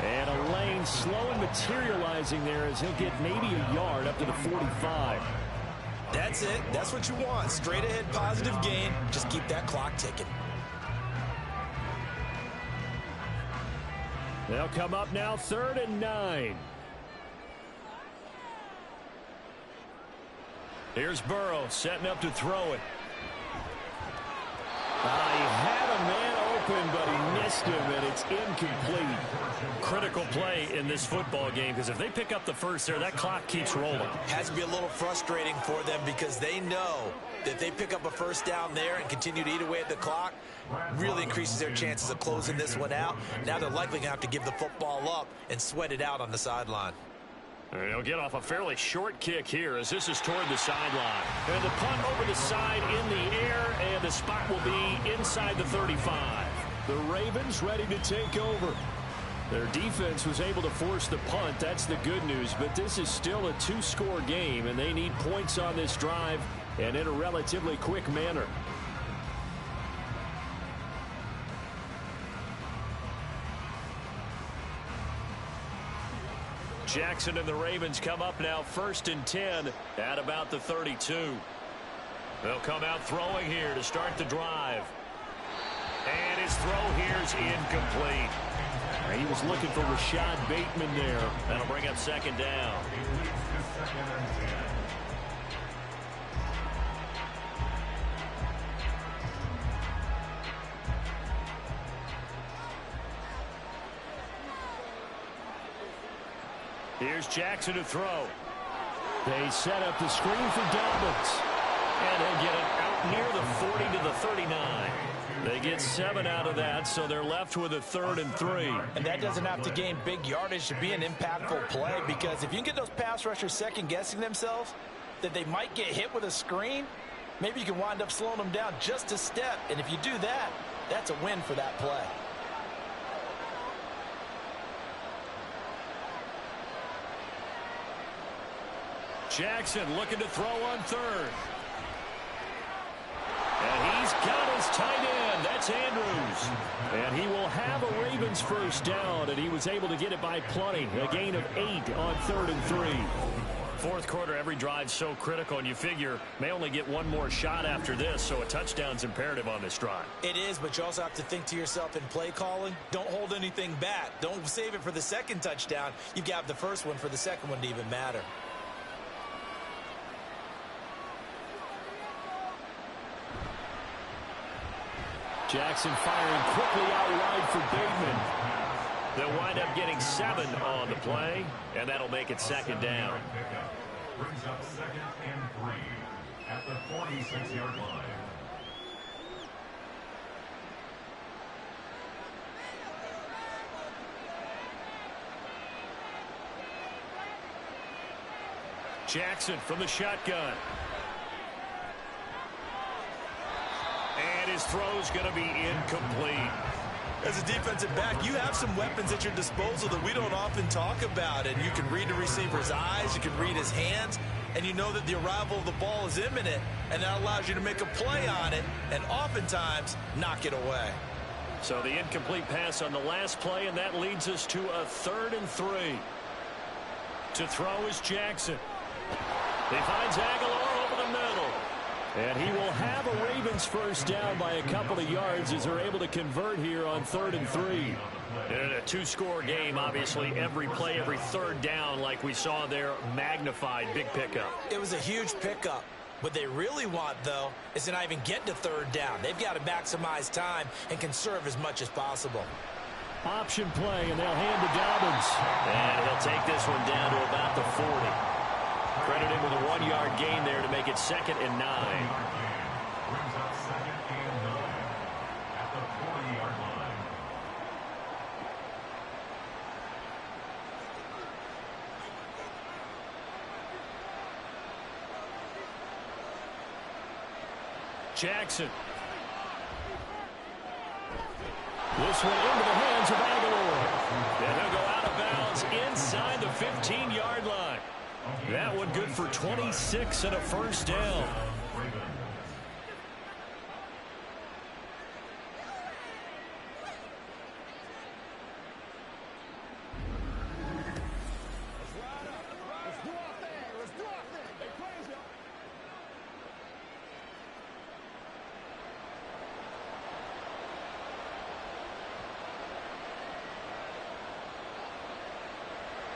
And a lane slow and materializing there as he'll get maybe a yard up to the 45. That's it. That's what you want. Straight ahead positive gain. Just keep that clock ticking. They'll come up now 3rd and 9. Here's Burrow setting up to throw it. He had a man open, but he missed him, and it's incomplete. Critical play in this football game, because if they pick up the first there, that clock keeps rolling. Has to be a little frustrating for them because they know that if they pick up a first down there and continue to eat away at the clock, really increases their chances of closing this one out. Now they're likely going to have to give the football up and sweat it out on the sideline. They'll get off a fairly short kick here as this is toward the sideline. And the punt over the side in the air, and the spot will be inside the 35. The Ravens ready to take over. Their defense was able to force the punt. That's the good news. But this is still a two-score game, and they need points on this drive and in a relatively quick manner. Jackson and the Ravens come up now 1st and 10 at about the 32. They'll come out throwing here to start the drive. And his throw here's incomplete. He was looking for Rashad Bateman there. That'll bring up 2nd down. Here's Jackson to throw. They set up the screen for Dobbins. And he'll get it out near the 40 to the 39. They get 7 out of that, so they're left with a 3rd and 3. And that doesn't have to gain big yardage to be an impactful play, because if you can get those pass rushers second-guessing themselves that they might get hit with a screen, maybe you can wind up slowing them down just a step. And if you do that, that's a win for that play. Jackson looking to throw on 3rd. And he's got his tight end. That's Andrews. And he will have a Ravens first down, and he was able to get it by plenty. A gain of 8 on 3rd and 3. Fourth quarter, every drive's so critical, and you figure may only get one more shot after this, so a touchdown's imperative on this drive. It is, but you also have to think to yourself in play calling, don't hold anything back. Don't save it for the second touchdown. You've got the first one for the second one to even matter. Jackson firing quickly out wide for Bateman. They'll wind up getting 7 on the play, and that'll make it 2nd down. Brings up 2nd and 3 at the 46-yard line. Jackson from the shotgun. And his throw's going to be incomplete. As a defensive back, you have some weapons at your disposal that we don't often talk about. And you can read the receiver's eyes, you can read his hands, and you know that the arrival of the ball is imminent, and that allows you to make a play on it and oftentimes knock it away. So the incomplete pass on the last play, and that leads us to a 3rd and 3. To throw is Jackson. He finds Aguilar over the middle. And he will have a Ravens first down by a couple of yards as they're able to convert here on 3rd and 3. In a two-score game, obviously, every play, every 3rd down, like we saw there, magnified, big pickup. It was a huge pickup. What they really want, though, is to not even get to 3rd down. They've got to maximize time and conserve as much as possible. Option play, and they'll hand to Dobbins. And he'll take this one down to about the 40. Credit him with a 1-yard gain there to make it 2nd and 9. Brings up 2nd and 9 at the 40-yard line. Jackson. This one into the hands of Aguilar. And he'll go out of bounds inside the 15-yard line. That one good for 26 and a first down.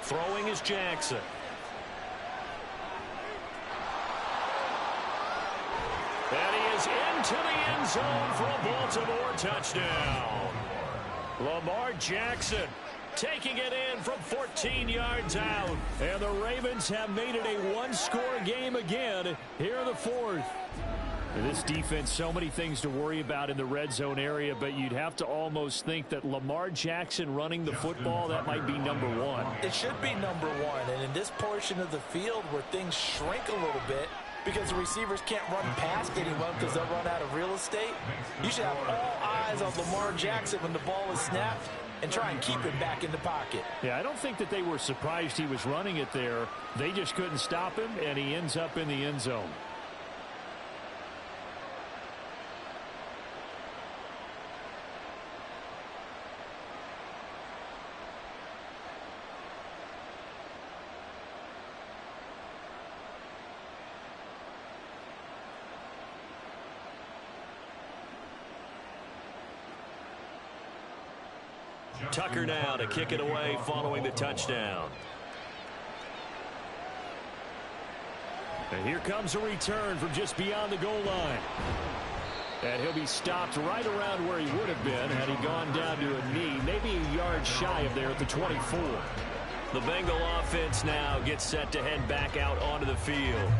Throwing is Jackson. And he is into the end zone for a Baltimore touchdown. Lamar Jackson taking it in from 14 yards out. And the Ravens have made it a one-score game again here in the fourth. This defense, so many things to worry about in the red zone area, but you'd have to almost think that Lamar Jackson running the football, that might be number one. It should be number one, and in this portion of the field where things shrink a little bit because the receivers can't run past anyone because they'll run out of real estate, you should have all eyes on Lamar Jackson when the ball is snapped and try and keep him back in the pocket. Yeah, I don't think that they were surprised he was running it there. They just couldn't stop him, and he ends up in the end zone. Tucker now to kick it away following the touchdown. And here comes a return from just beyond the goal line. And he'll be stopped right around where he would have been had he gone down to a knee, maybe a yard shy of there at the 24. The Bengal offense now gets set to head back out onto the field.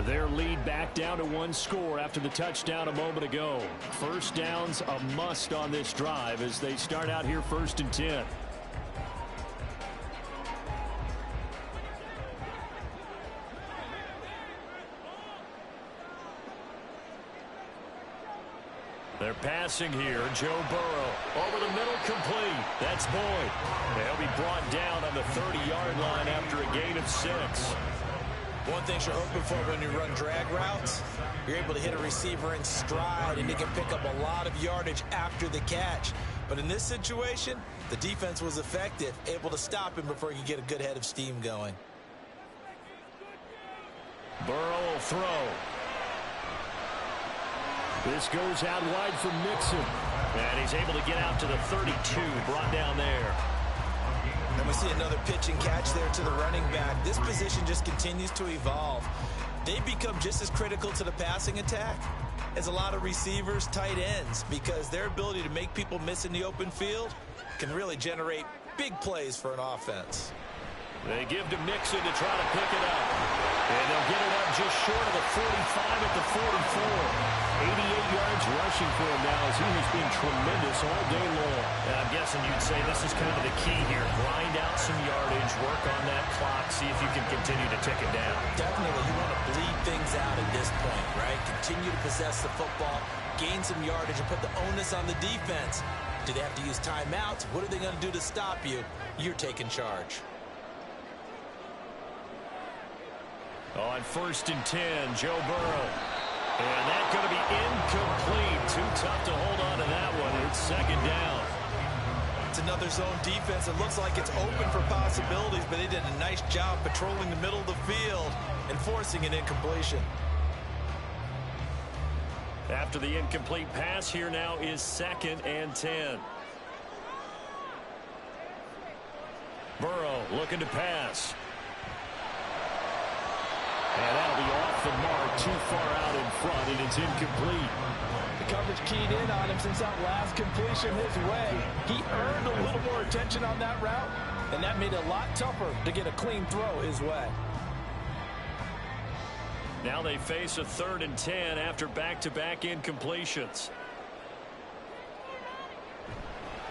Their lead back down to one score after the touchdown a moment ago. First down's a must on this drive as they start out here 1st and 10. They're passing here. Joe Burrow over the middle, complete. That's Boyd. They'll be brought down on the 30-yard line after a gain of 6. One thing you're hoping for when you run drag routes, you're able to hit a receiver in stride and he can pick up a lot of yardage after the catch. But in this situation, the defense was effective, able to stop him before he could get a good head of steam going. Burrow will throw. This goes out wide for Mixon. And he's able to get out to the 32, brought down there. And we see another pitch and catch there to the running back. This position just continues to evolve. They become just as critical to the passing attack as a lot of receivers, tight ends, because their ability to make people miss in the open field can really generate big plays for an offense. They give to Mixon to try to pick it up. And they'll get it up just short of the 45 at the 44. 88 yards rushing for him now as he has been tremendous all day long. And I'm guessing you'd say this is kind of the key here. Grind out some yardage, work on that clock, see if you can continue to tick it down. Definitely, you want to bleed things out at this point, right? Continue to possess the football, gain some yardage, and put the onus on the defense. Do they have to use timeouts? What are they going to do to stop you? You're taking charge. On 1st and 10, Joe Burrow. And that's going to be incomplete. Too tough to hold on to that one. It's 2nd down. It's another zone defense. It looks like it's open for possibilities, but they did a nice job patrolling the middle of the field and forcing an incompletion. After the incomplete pass, here now is 2nd and 10. Burrow looking to pass. And that'll be off the mark, too far out in front, and it's incomplete. The coverage keyed in on him since that last completion his way. He earned a little more attention on that route, and that made it a lot tougher to get a clean throw his way. Now they face a 3rd and 10 after back-to-back incompletions.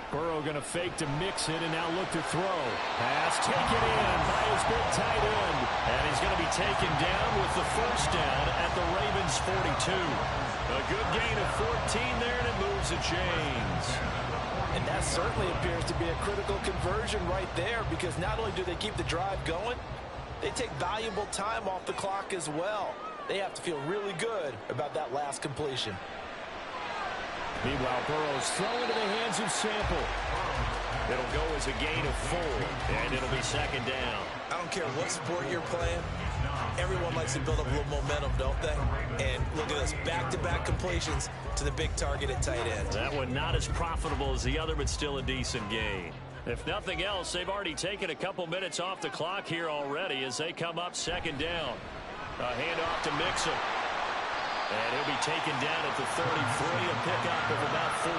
Burrow going to fake to Mixon and now look to throw. Pass taken in by his big tight end. And he's going to be taken down with the 1st down at the Ravens 42. A good gain of 14 there, and it moves the chains. And that certainly appears to be a critical conversion right there, because not only do they keep the drive going, they take valuable time off the clock as well. They have to feel really good about that last completion. Meanwhile, Burrow's thrown into the hands of Sample. It'll go as a gain of 4, and it'll be 2nd down. I don't care what sport you're playing. Everyone likes to build up a little momentum, don't they? And look at this, back-to-back completions to the big target at tight end. That one not as profitable as the other, but still a decent gain. If nothing else, they've already taken a couple minutes off the clock here already as they come up 2nd down. A handoff to Mixon. And he'll be taken down at the 33, a pickup of about 4.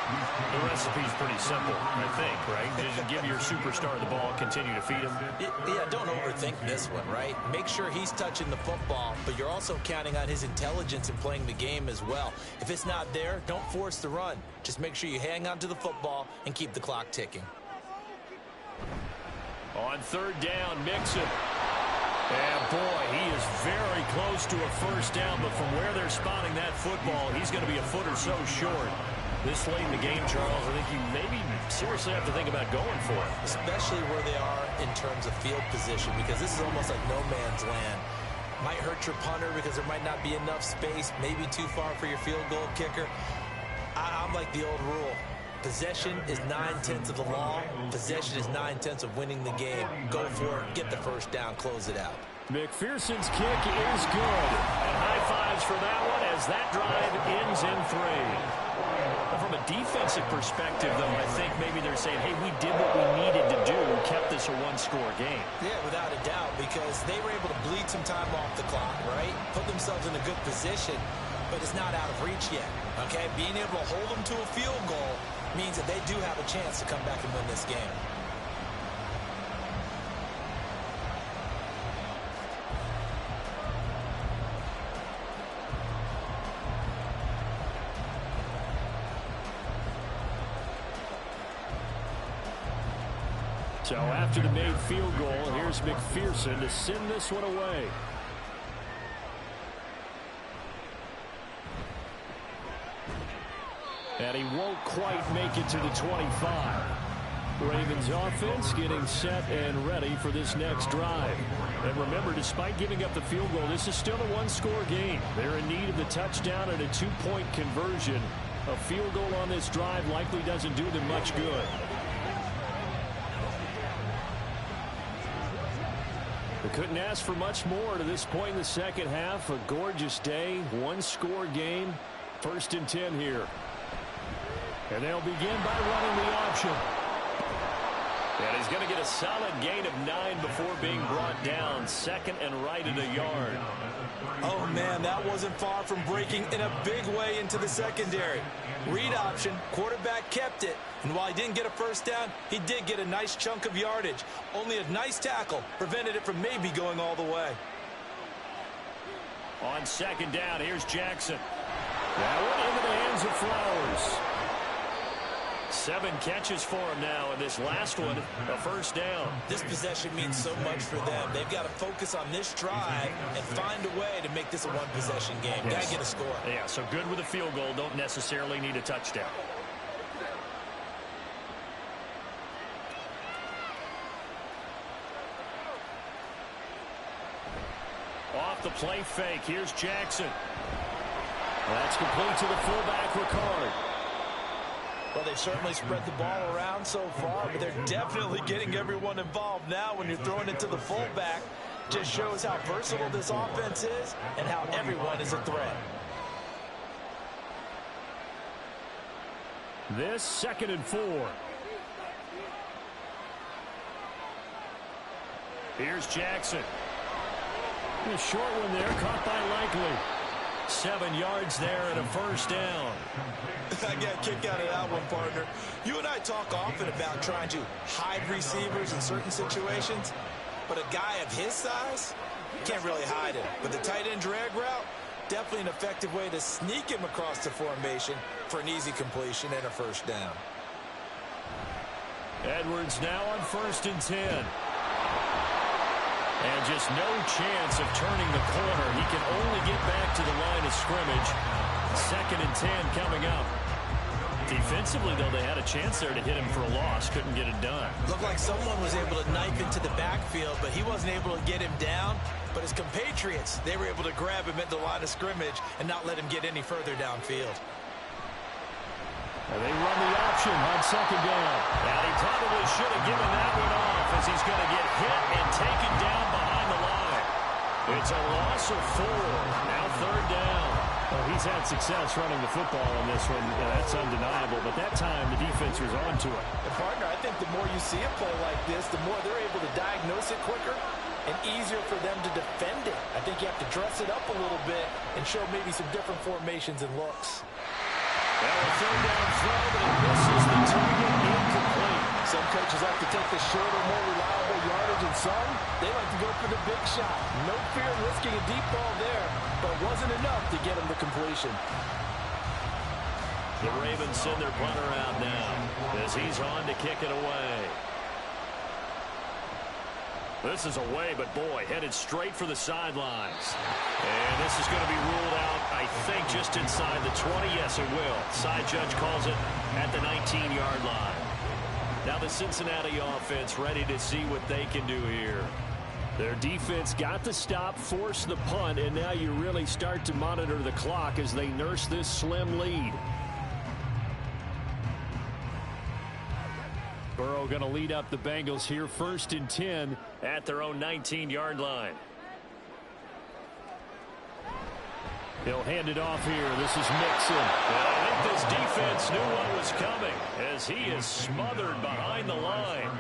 The recipe's pretty simple, I think, right? Just give your superstar the ball, continue to feed him. Yeah, don't overthink this one, right? Make sure he's touching the football, but you're also counting on his intelligence in playing the game as well. If it's not there, don't force the run. Just make sure you hang on to the football and keep the clock ticking. On third down, Mixon. And boy, he is very close to a first down, but from where they're spotting that football, he's going to be a foot or so short. This late in the game, Charles, I think you maybe seriously have to think about going for it. Especially where they are in terms of field position, because this is almost like no man's land. Might hurt your punter because there might not be enough space, maybe too far for your field goal kicker. I'm like the old rule. Possession is 9/10 of the law. Possession is 9/10 of winning the game. Go for it, get the first down, close it out. McPherson's kick is good. And high fives for that one as that drive ends in 3. From a defensive perspective, though, I think maybe they're saying, hey, we did what we needed to do, kept this a one-score game. Yeah, without a doubt, because they were able to bleed some time off the clock, right? Put themselves in a good position, but it's not out of reach yet, okay? Being able to hold them to a field goal means that they do have a chance to come back and win this game. So after the made field goal, here's McPherson to send this one away. And he won't quite make it to the 25. Ravens offense getting set and ready for this next drive. And remember, despite giving up the field goal, this is still a one-score game. They're in need of the touchdown and a two-point conversion. A field goal on this drive likely doesn't do them much good. We couldn't ask for much more to this point in the second half. A gorgeous day, one-score game, 1st and 10 here. And they'll begin by running the option. And he's going to get a solid gain of 9 before being brought down. 2nd and right at a yard. Oh, man, that wasn't far from breaking in a big way into the secondary. Read option, quarterback kept it. And while he didn't get a first down, he did get a nice chunk of yardage. Only a nice tackle prevented it from maybe going all the way. On 2nd down, here's Jackson. That one into the hands of Flowers. 7 catches for him now, and this last one, a first down. This possession means so much for them. They've got to focus on this drive and find a way to make this a one-possession game. Yes. Got to get a score. Yeah, so good with a field goal. Don't necessarily need a touchdown. Off the play fake, here's Jackson. That's complete to the fullback, Ricard. Well, they've certainly spread the ball around so far, but they're definitely getting everyone involved now when you're throwing it to the fullback. Just shows how versatile this offense is and how everyone is a threat. This 2nd and 4. Here's Jackson. A short one there, caught by Likely. 7 yards there and a first down. I got a kick out of that one, partner. You and I talk often about trying to hide receivers in certain situations, but a guy of his size can't really hide him. But the tight end drag route, definitely an effective way to sneak him across the formation for an easy completion and a first down. Edwards now on 1st and 10. And just no chance of turning the corner. He can only get back to the line of scrimmage. 2nd and 10 coming up. Defensively, though, they had a chance there to hit him for a loss. Couldn't get it done. Looked like someone was able to knife into the backfield, but he wasn't able to get him down. But his compatriots, they were able to grab him at the line of scrimmage and not let him get any further downfield. And they run the option on 2nd down. And he probably should have given that one off as he's going to get hit and taken down behind the line. It's a loss of 4. Now 3rd down. Well, he's had success running the football in this one. Yeah, that's undeniable. But that time, the defense was on to it. And partner, I think the more you see a play like this, the more they're able to diagnose it quicker and easier for them to defend it. I think you have to dress it up a little bit and show maybe some different formations and looks. Well, a third down throw, but it misses the target, incomplete. Some coaches like to take the shorter, more reliable yardage, and some, they like to go for the big shot. No fear in risking a deep ball there, but it wasn't enough to get him the completion. The Ravens send their punter out now as he's on to kick it away. This is away, but boy, headed straight for the sidelines. And this is going to be ruled out, I think, just inside the 20. Yes, it will. Side judge calls it at the 19-yard line. Now the Cincinnati offense ready to see what they can do here. Their defense got the stop, forced the punt, and now you really start to monitor the clock as they nurse this slim lead. Burrow going to lead up the Bengals here, 1st and 10 at their own 19-yard line. He'll hand it off here. This is Mixon. And I think this defense knew what was coming as he is smothered behind the line.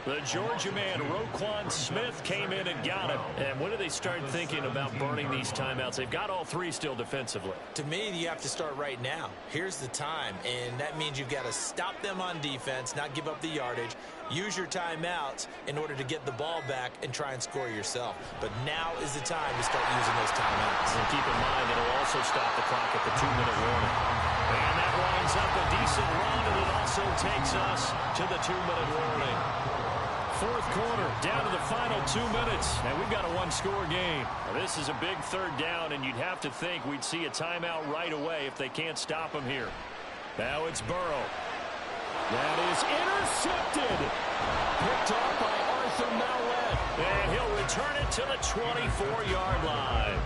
The Georgia man, Roquan Smith, came in and got him. And when do they start thinking about burning these timeouts? They've got all three still defensively. To me, you have to start right now. Here's the time, and that means you've got to stop them on defense, not give up the yardage, use your timeouts in order to get the ball back and try and score yourself. But now is the time to start using those timeouts. And keep in mind, it'll also stop the clock at the 2-minute warning. And that lines up a decent run, and it also takes us to the 2-minute warning. Fourth quarter, down to the final 2 minutes, and we've got a one-score game. Now, this is a big third down, and you'd have to think we'd see a timeout right away if they can't stop him here. Now it's Burrow. That is intercepted. Picked off by Arthur Mallett, and he'll return it to the 24-yard line.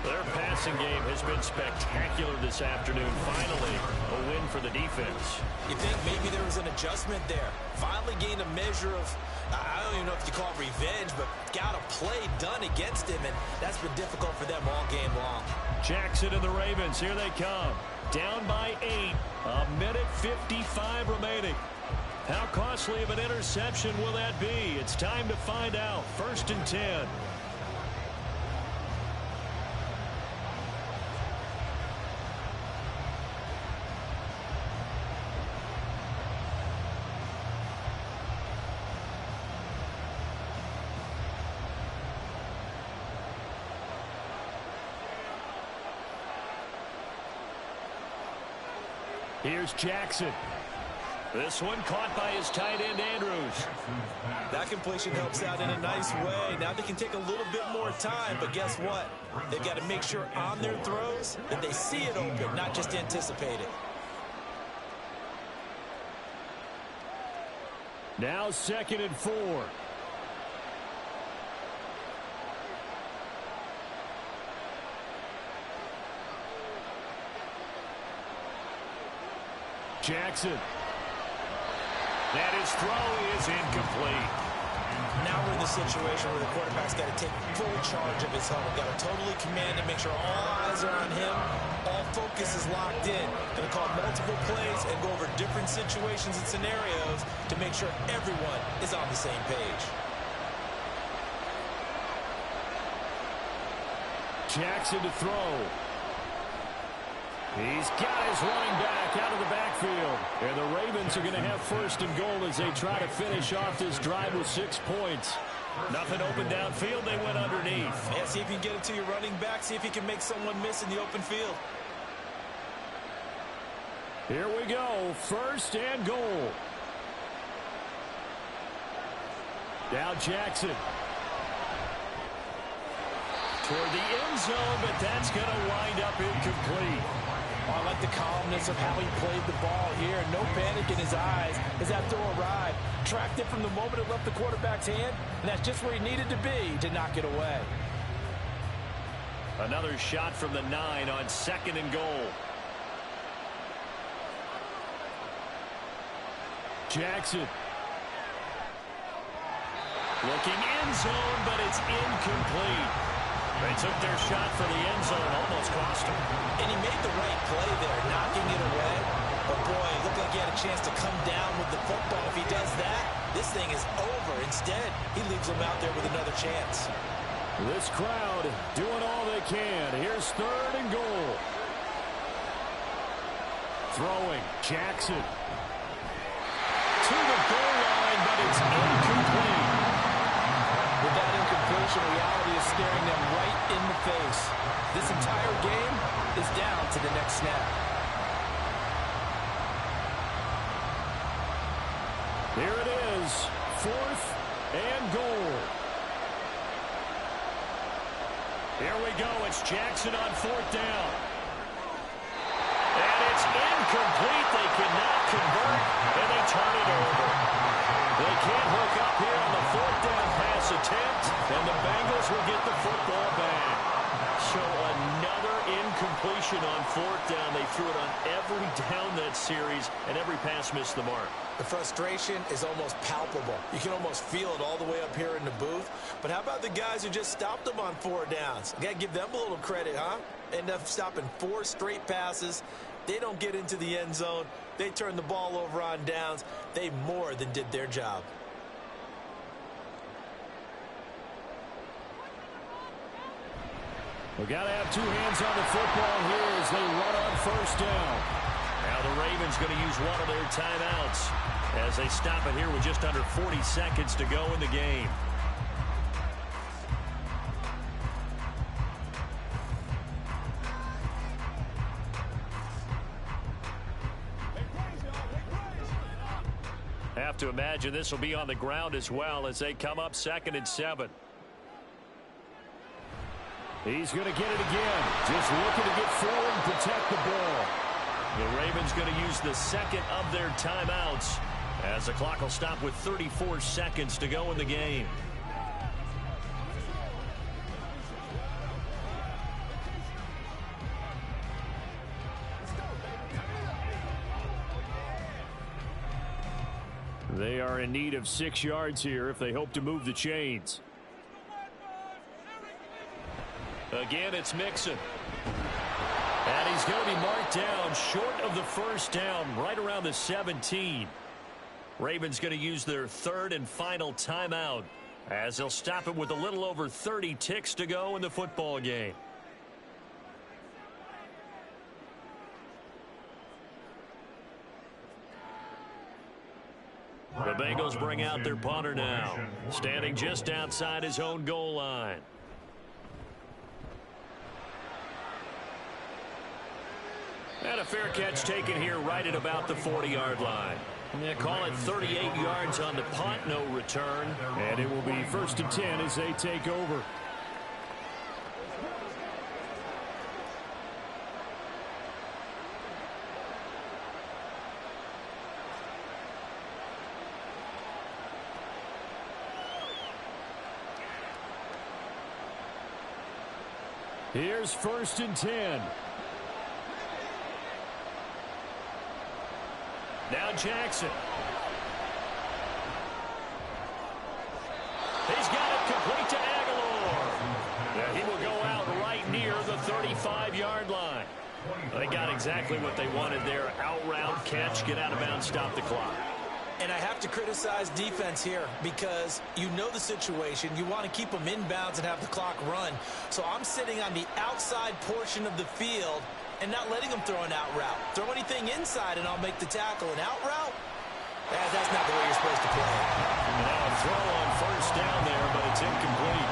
Their passing game has been spectacular this afternoon. Finally, a win for the defense. You think maybe there was an adjustment there. Finally gained a measure of, I don't even know if you call it revenge, but got a play done against him, and that's been difficult for them all game long. Jackson and the Ravens, here they come. Down by 8, a minute 55 remaining. How costly of an interception will that be? It's time to find out. 1st and 10. Here's Jackson. This one caught by his tight end, Andrews. That completion helps out in a nice way. Now they can take a little bit more time, but guess what? They've got to make sure on their throws that they see it open, not just anticipate it. Now 2nd and 4. Jackson. That his throw is incomplete. Now we're in the situation where the quarterback's got to take full charge of his huddle. Got to totally command and make sure all eyes are on him. All focus is locked in. Going to call multiple plays and go over different situations and scenarios to make sure everyone is on the same page. Jackson to throw. He's got his running back out of the backfield. And the Ravens are going to have 1st and goal as they try to finish off this drive with 6 points. Nothing open downfield. They went underneath. Yeah, see if you can get it to your running back. See if you can make someone miss in the open field. Here we go. 1st and goal. Now Jackson. Toward the end zone, but that's going to wind up incomplete. Oh, I like the calmness of how he played the ball here. No panic in his eyes as that throw arrived. Tracked it from the moment it left the quarterback's hand, and that's just where he needed to be to knock it away. Another shot from the 9 on 2nd and goal. Jackson. Looking end zone, but it's incomplete. They took their shot for the end zone, almost cost him. And he made the right play there, knocking it away. But boy, it looked like he had a chance to come down with the football. If he does that, this thing is over. Instead, he leaves them out there with another chance. This crowd doing all they can. Here's 3rd and goal. Throwing, Jackson. To the goal line, but it's incomplete. With that incompletion, reality is staring them right in the face. This entire game is down to the next snap. Here it is, 4th and goal. Here we go. It's Jackson on 4th down. And it's incomplete. They cannot convert, and they turn it over. They can't hook up here on the 4th down pass attempt, and the Bengals will get the football back. So another incompletion on 4th down. They threw it on every down that series, and every pass missed the mark. The frustration is almost palpable. You can almost feel it all the way up here in the booth. But how about the guys who just stopped them on 4 downs? You got to give them a little credit, huh? End up stopping 4 straight passes. They don't get into the end zone. They turn the ball over on downs. They more than did their job. We got to have 2 hands on the football here as they run on 1st down. Now the Ravens going to use one of their timeouts as they stop it here with just under 40 seconds to go in the game. Have to imagine this will be on the ground as well as they come up 2nd and 7. He's going to get it again. Just looking to get forward and protect the ball. The Ravens going to use the 2nd of their timeouts as the clock will stop with 34 seconds to go in the game. They are in need of 6 yards here if they hope to move the chains. Again, it's Mixon. And he's going to be marked down short of the 1st down, right around the 17. Ravens going to use their 3rd and final timeout as they'll stop it with a little over 30 ticks to go in the football game. The Bengals bring out their punter now, standing just outside his own goal line. And a fair catch taken here right at about the 40-yard line. They call it 38 yards on the punt, no return. And it will be 1st and 10 as they take over. Here's 1st and 10. Now Jackson. He's got it complete to Aguilar. Yeah, he will go out right near the 35-yard line. They got exactly what they wanted there. Out route, catch, get out of bounds, stop the clock. And I have to criticize defense here because you know the situation. You want to keep them inbounds and have the clock run. So I'm sitting on the outside portion of the field and not letting them throw an out route. Throw anything inside and I'll make the tackle. An out route? That's not the way you're supposed to play. Now a throw on 1st down there, but it's incomplete.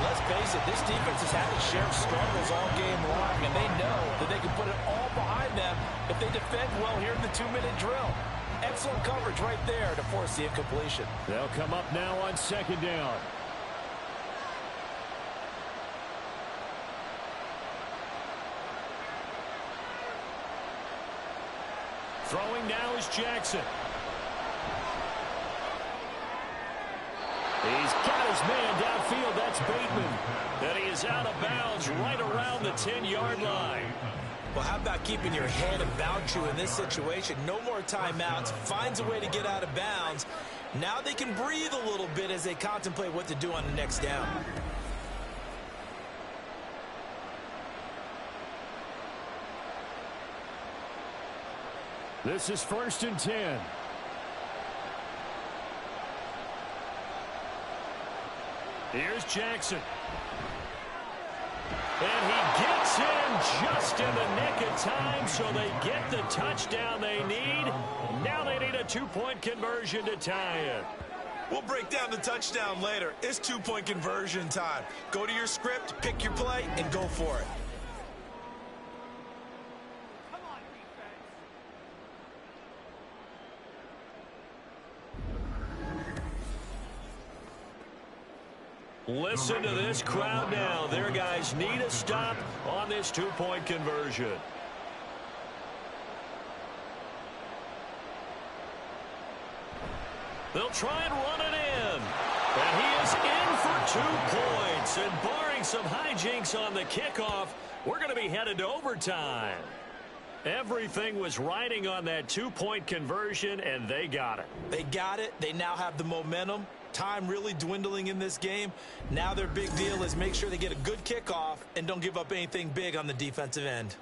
Let's face it, this defense has had its share of struggles all game long, and they know that they can put it all behind them if they defend well here in the 2-minute drill. Excellent coverage right there to force the incompletion. They'll come up now on 2nd down. Throwing now is Jackson. He's got his man downfield. That's Bateman. And he is out of bounds right around the 10-yard line. Well, how about keeping your head about you in this situation? No more timeouts. Finds a way to get out of bounds. Now they can breathe a little bit as they contemplate what to do on the next down. This is 1st and 10. Here's Jackson. And he gets in just in the nick of time, so they get the touchdown they need. Now they need a two-point conversion to tie it. We'll break down the touchdown later. It's two-point conversion time. Go to your script, pick your play, and go for it. Listen to this crowd now. Their guys need a stop on this two-point conversion. They'll try and run it in. And he is in for 2 points. And barring some hijinks on the kickoff, we're going to be headed to overtime. Everything was riding on that two-point conversion, and they got it. They got it. They now have the momentum. Time really dwindling in this game. Now their big deal is make sure they get a good kickoff and don't give up anything big on the defensive end.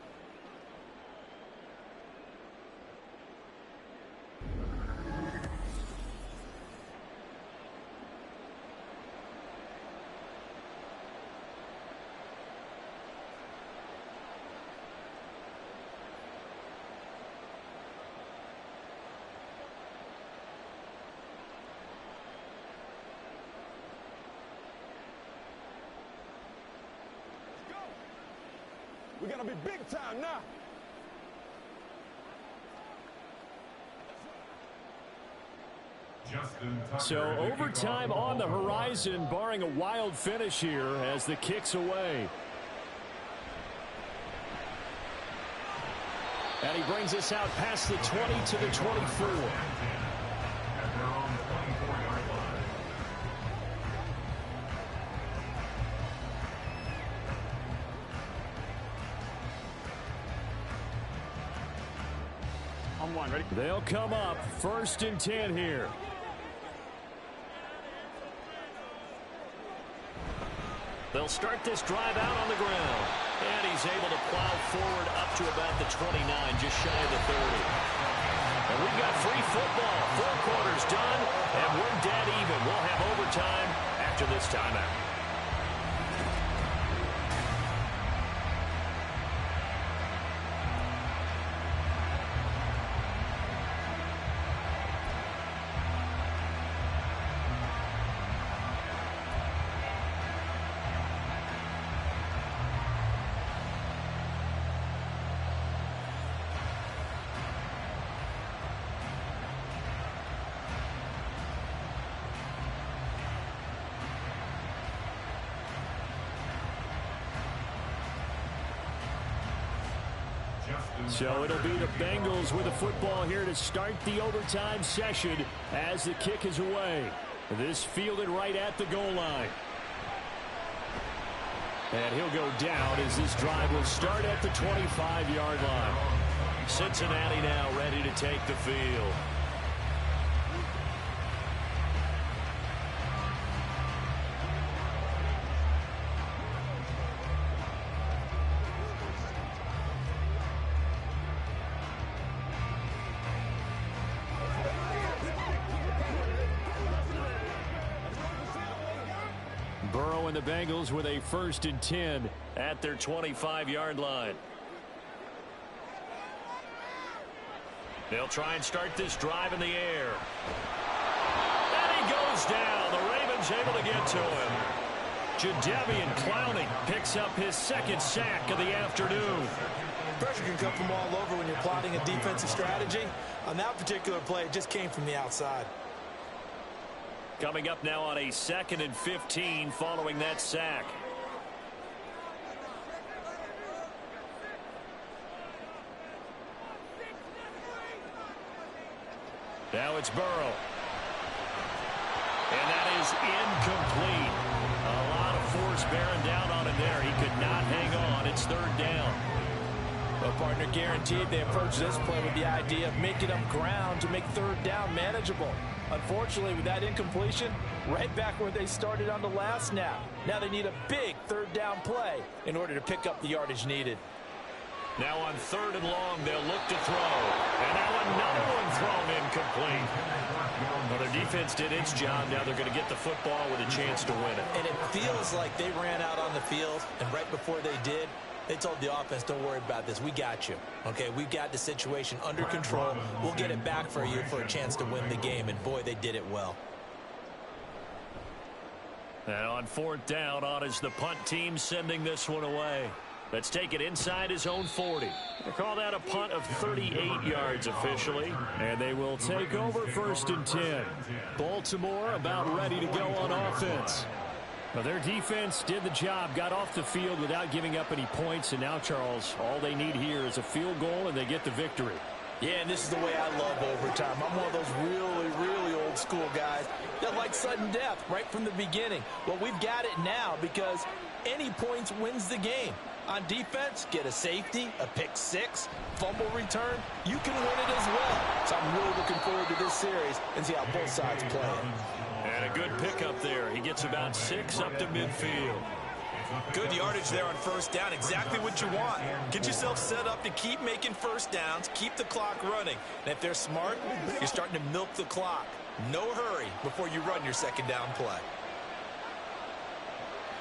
We're going to be big time now. So overtime on the horizon, barring a wild finish here as the kick's away. And he brings us out past the 20 to the 24. Ready? They'll come up 1st and 10 here. They'll start this drive out on the ground. And he's able to plow forward up to about the 29, just shy of the 30. And we've got free football. 4 quarters done, and we're dead even. We'll have overtime after this timeout. So it'll be the Bengals with the football here to start the overtime session as the kick is away. This fielded right at the goal line. And he'll go down as this drive will start at the 25-yard line. Cincinnati now ready to take the field. And the Bengals with a 1st and 10 at their 25-yard line. They'll try and start this drive in the air. And he goes down. The Ravens able to get to him. Jadeveon Clowney picks up his 2nd sack of the afternoon. Pressure can come from all over when you're plotting a defensive strategy. On that particular play, it just came from the outside. Coming up now on a 2nd and 15 following that sack. Now it's Burrow. And that is incomplete. A lot of force bearing down on him there. He could not hang on. It's 3rd down. Well, partner, guaranteed they approach this play with the idea of making up ground to make 3rd down manageable. Unfortunately, with that incompletion, right back where they started on the last snap. Now they need a big 3rd down play in order to pick up the yardage needed. Now on 3rd and long, they'll look to throw. And now another one thrown incomplete. Well, their defense did its job. Now they're going to get the football with a chance to win it. And it feels like they ran out on the field, and right before they did, they told the offense, don't worry about this. We got you. Okay, we've got the situation under control. We'll get it back for you for a chance to win the game. And, boy, they did it well. And on 4th down, on is the punt team sending this one away. Let's take it inside his own 40. They call that a punt of 38 yards officially. And they will take over 1st and 10. Baltimore about ready to go on offense. Well, their defense did the job, got off the field without giving up any points. And now, Charles, all they need here is a field goal and they get the victory. Yeah, and this is the way I love overtime. I'm one of those really old school guys that like sudden death right from the beginning. Well, we've got it now because any points wins the game. On defense, get a safety, a pick six, fumble return, you can win it as well. So I'm really looking forward to this series and see how both sides play it. And a good pickup there. He gets about 6 up to midfield. Good yardage there on 1st down. Exactly what you want. Get yourself set up to keep making 1st downs, keep the clock running. And if they're smart, you're starting to milk the clock. No hurry before you run your 2nd down play.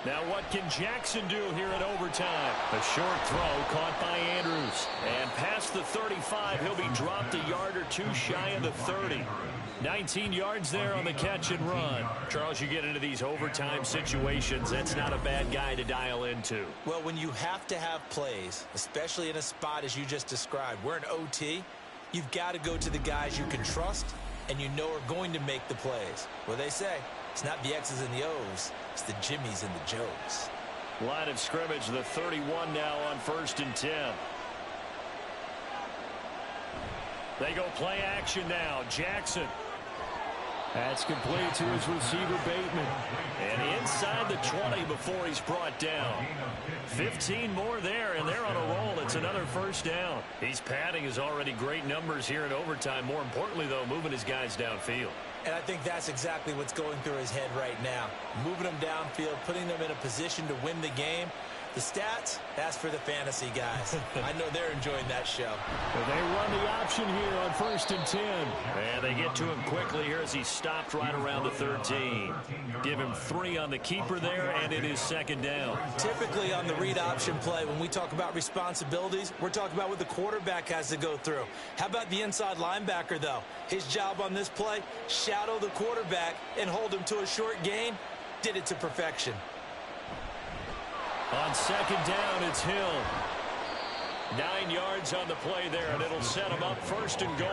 Now what can Jackson do here in overtime? A short throw caught by Andrews. And past the 35, he'll be dropped a yard or two shy of the 30. 19 yards there on the catch and run. Charles, you get into these overtime situations, that's not a bad guy to dial into. Well, when you have to have plays, especially in a spot as you just described, we're in OT, you've got to go to the guys you can trust and you know are going to make the plays. Well, they say it's not the X's and the O's, it's the Jimmies and the Joes. Line of scrimmage, the 31 now on 1st and 10. They go play action now. Jackson. That's complete to his receiver, Bateman. And inside the 20 before he's brought down. 15 more there, and they're on a roll. It's another 1st down. He's padding his already great numbers here in overtime. More importantly, though, moving his guys downfield. And I think that's exactly what's going through his head right now. Moving them downfield, putting them in a position to win the game. The stats, that's for the fantasy guys. I know they're enjoying that show. Well, they run the option here on 1st and 10. And they get to him quickly here as he stopped right around the 13. Give him 3 on the keeper there, and it is 2nd down. Typically on the read option play, when we talk about responsibilities, we're talking about what the quarterback has to go through. How about the inside linebacker, though? His job on this play, shadow the quarterback and hold him to a short gain. Did it to perfection. On 2nd down, it's Hill. 9 yards on the play there, and it'll set him up 1st and goal.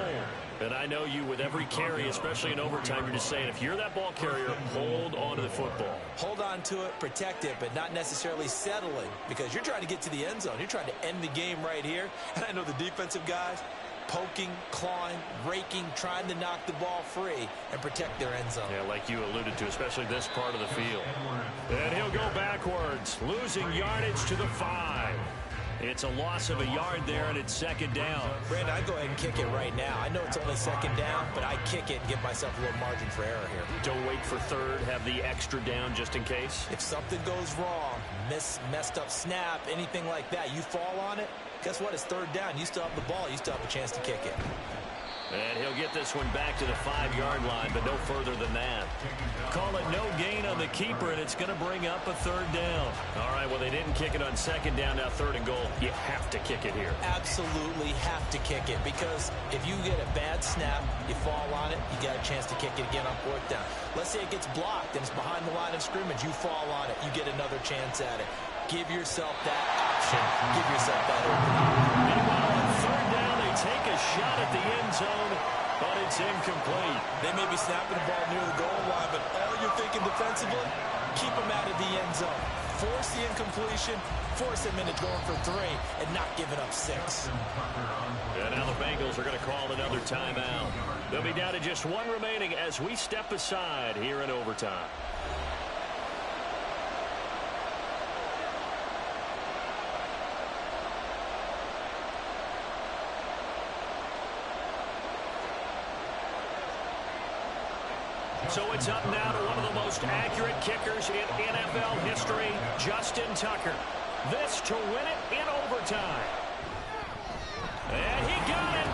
And I know you, with every carry, especially in overtime, you're just saying, if you're that ball carrier, hold on to the football. Hold on to it, protect it, but not necessarily settling, because you're trying to get to the end zone. You're trying to end the game right here. And I know the defensive guys, poking, clawing, raking, trying to knock the ball free and protect their end zone. Yeah, like you alluded to, especially this part of the field. And he'll go backwards, losing yardage to the 5. It's a loss of a yard there, and it's 2nd down. Brandon, I'd go ahead and kick it right now. I know it's only 2nd down, but I kick it and give myself a little margin for error here. Don't wait for 3rd, have the extra down just in case. If something goes wrong, messed up snap, anything like that, you fall on it, guess what? It's 3rd down. You still have the ball. You still have a chance to kick it. And he'll get this one back to the 5-yard line, but no further than that. Call it no gain on the keeper, and it's going to bring up a 3rd down. All right, well, they didn't kick it on 2nd down, now 3rd and goal. You have to kick it here. Absolutely have to kick it, because if you get a bad snap, you fall on it, you got a chance to kick it again on 4th down. Let's say it gets blocked and it's behind the line of scrimmage. You fall on it, you get another chance at it. Give yourself that option. Give yourself that opening. Meanwhile, on 3rd down, they take a shot at the end zone, but it's incomplete. They may be snapping the ball near the goal line, but all you're thinking defensively, keep them out of the end zone. Force the incompletion, force them into going for 3, and not giving up 6. And now the Bengals are going to call another timeout. They'll be down to just 1 remaining as we step aside here in overtime. So it's up now to one of the most accurate kickers in NFL history, Justin Tucker. This to win it in overtime. And he got it.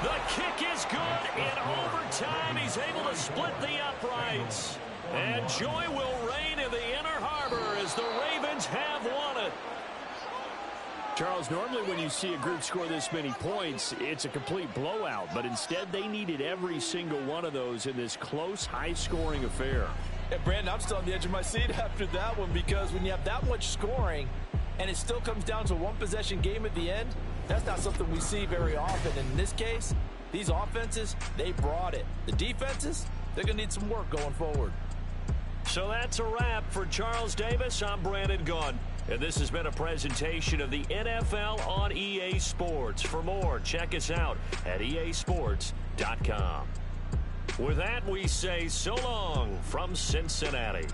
The kick is good. In overtime, he's able to split the uprights. And joy will reign in the Inner Harbor as the Ravens have won it. Charles, normally when you see a group score this many points, it's a complete blowout. But instead, they needed every single one of those in this close, high-scoring affair. Yeah, Brandon, I'm still on the edge of my seat after that one because when you have that much scoring and it still comes down to a one-possession game at the end, that's not something we see very often. And in this case, these offenses, they brought it. The defenses, they're going to need some work going forward. So that's a wrap for Charles Davis. I'm Brandon Gunn. And this has been a presentation of the NFL on EA Sports. For more, check us out at easports.com. With that, we say so long from Cincinnati.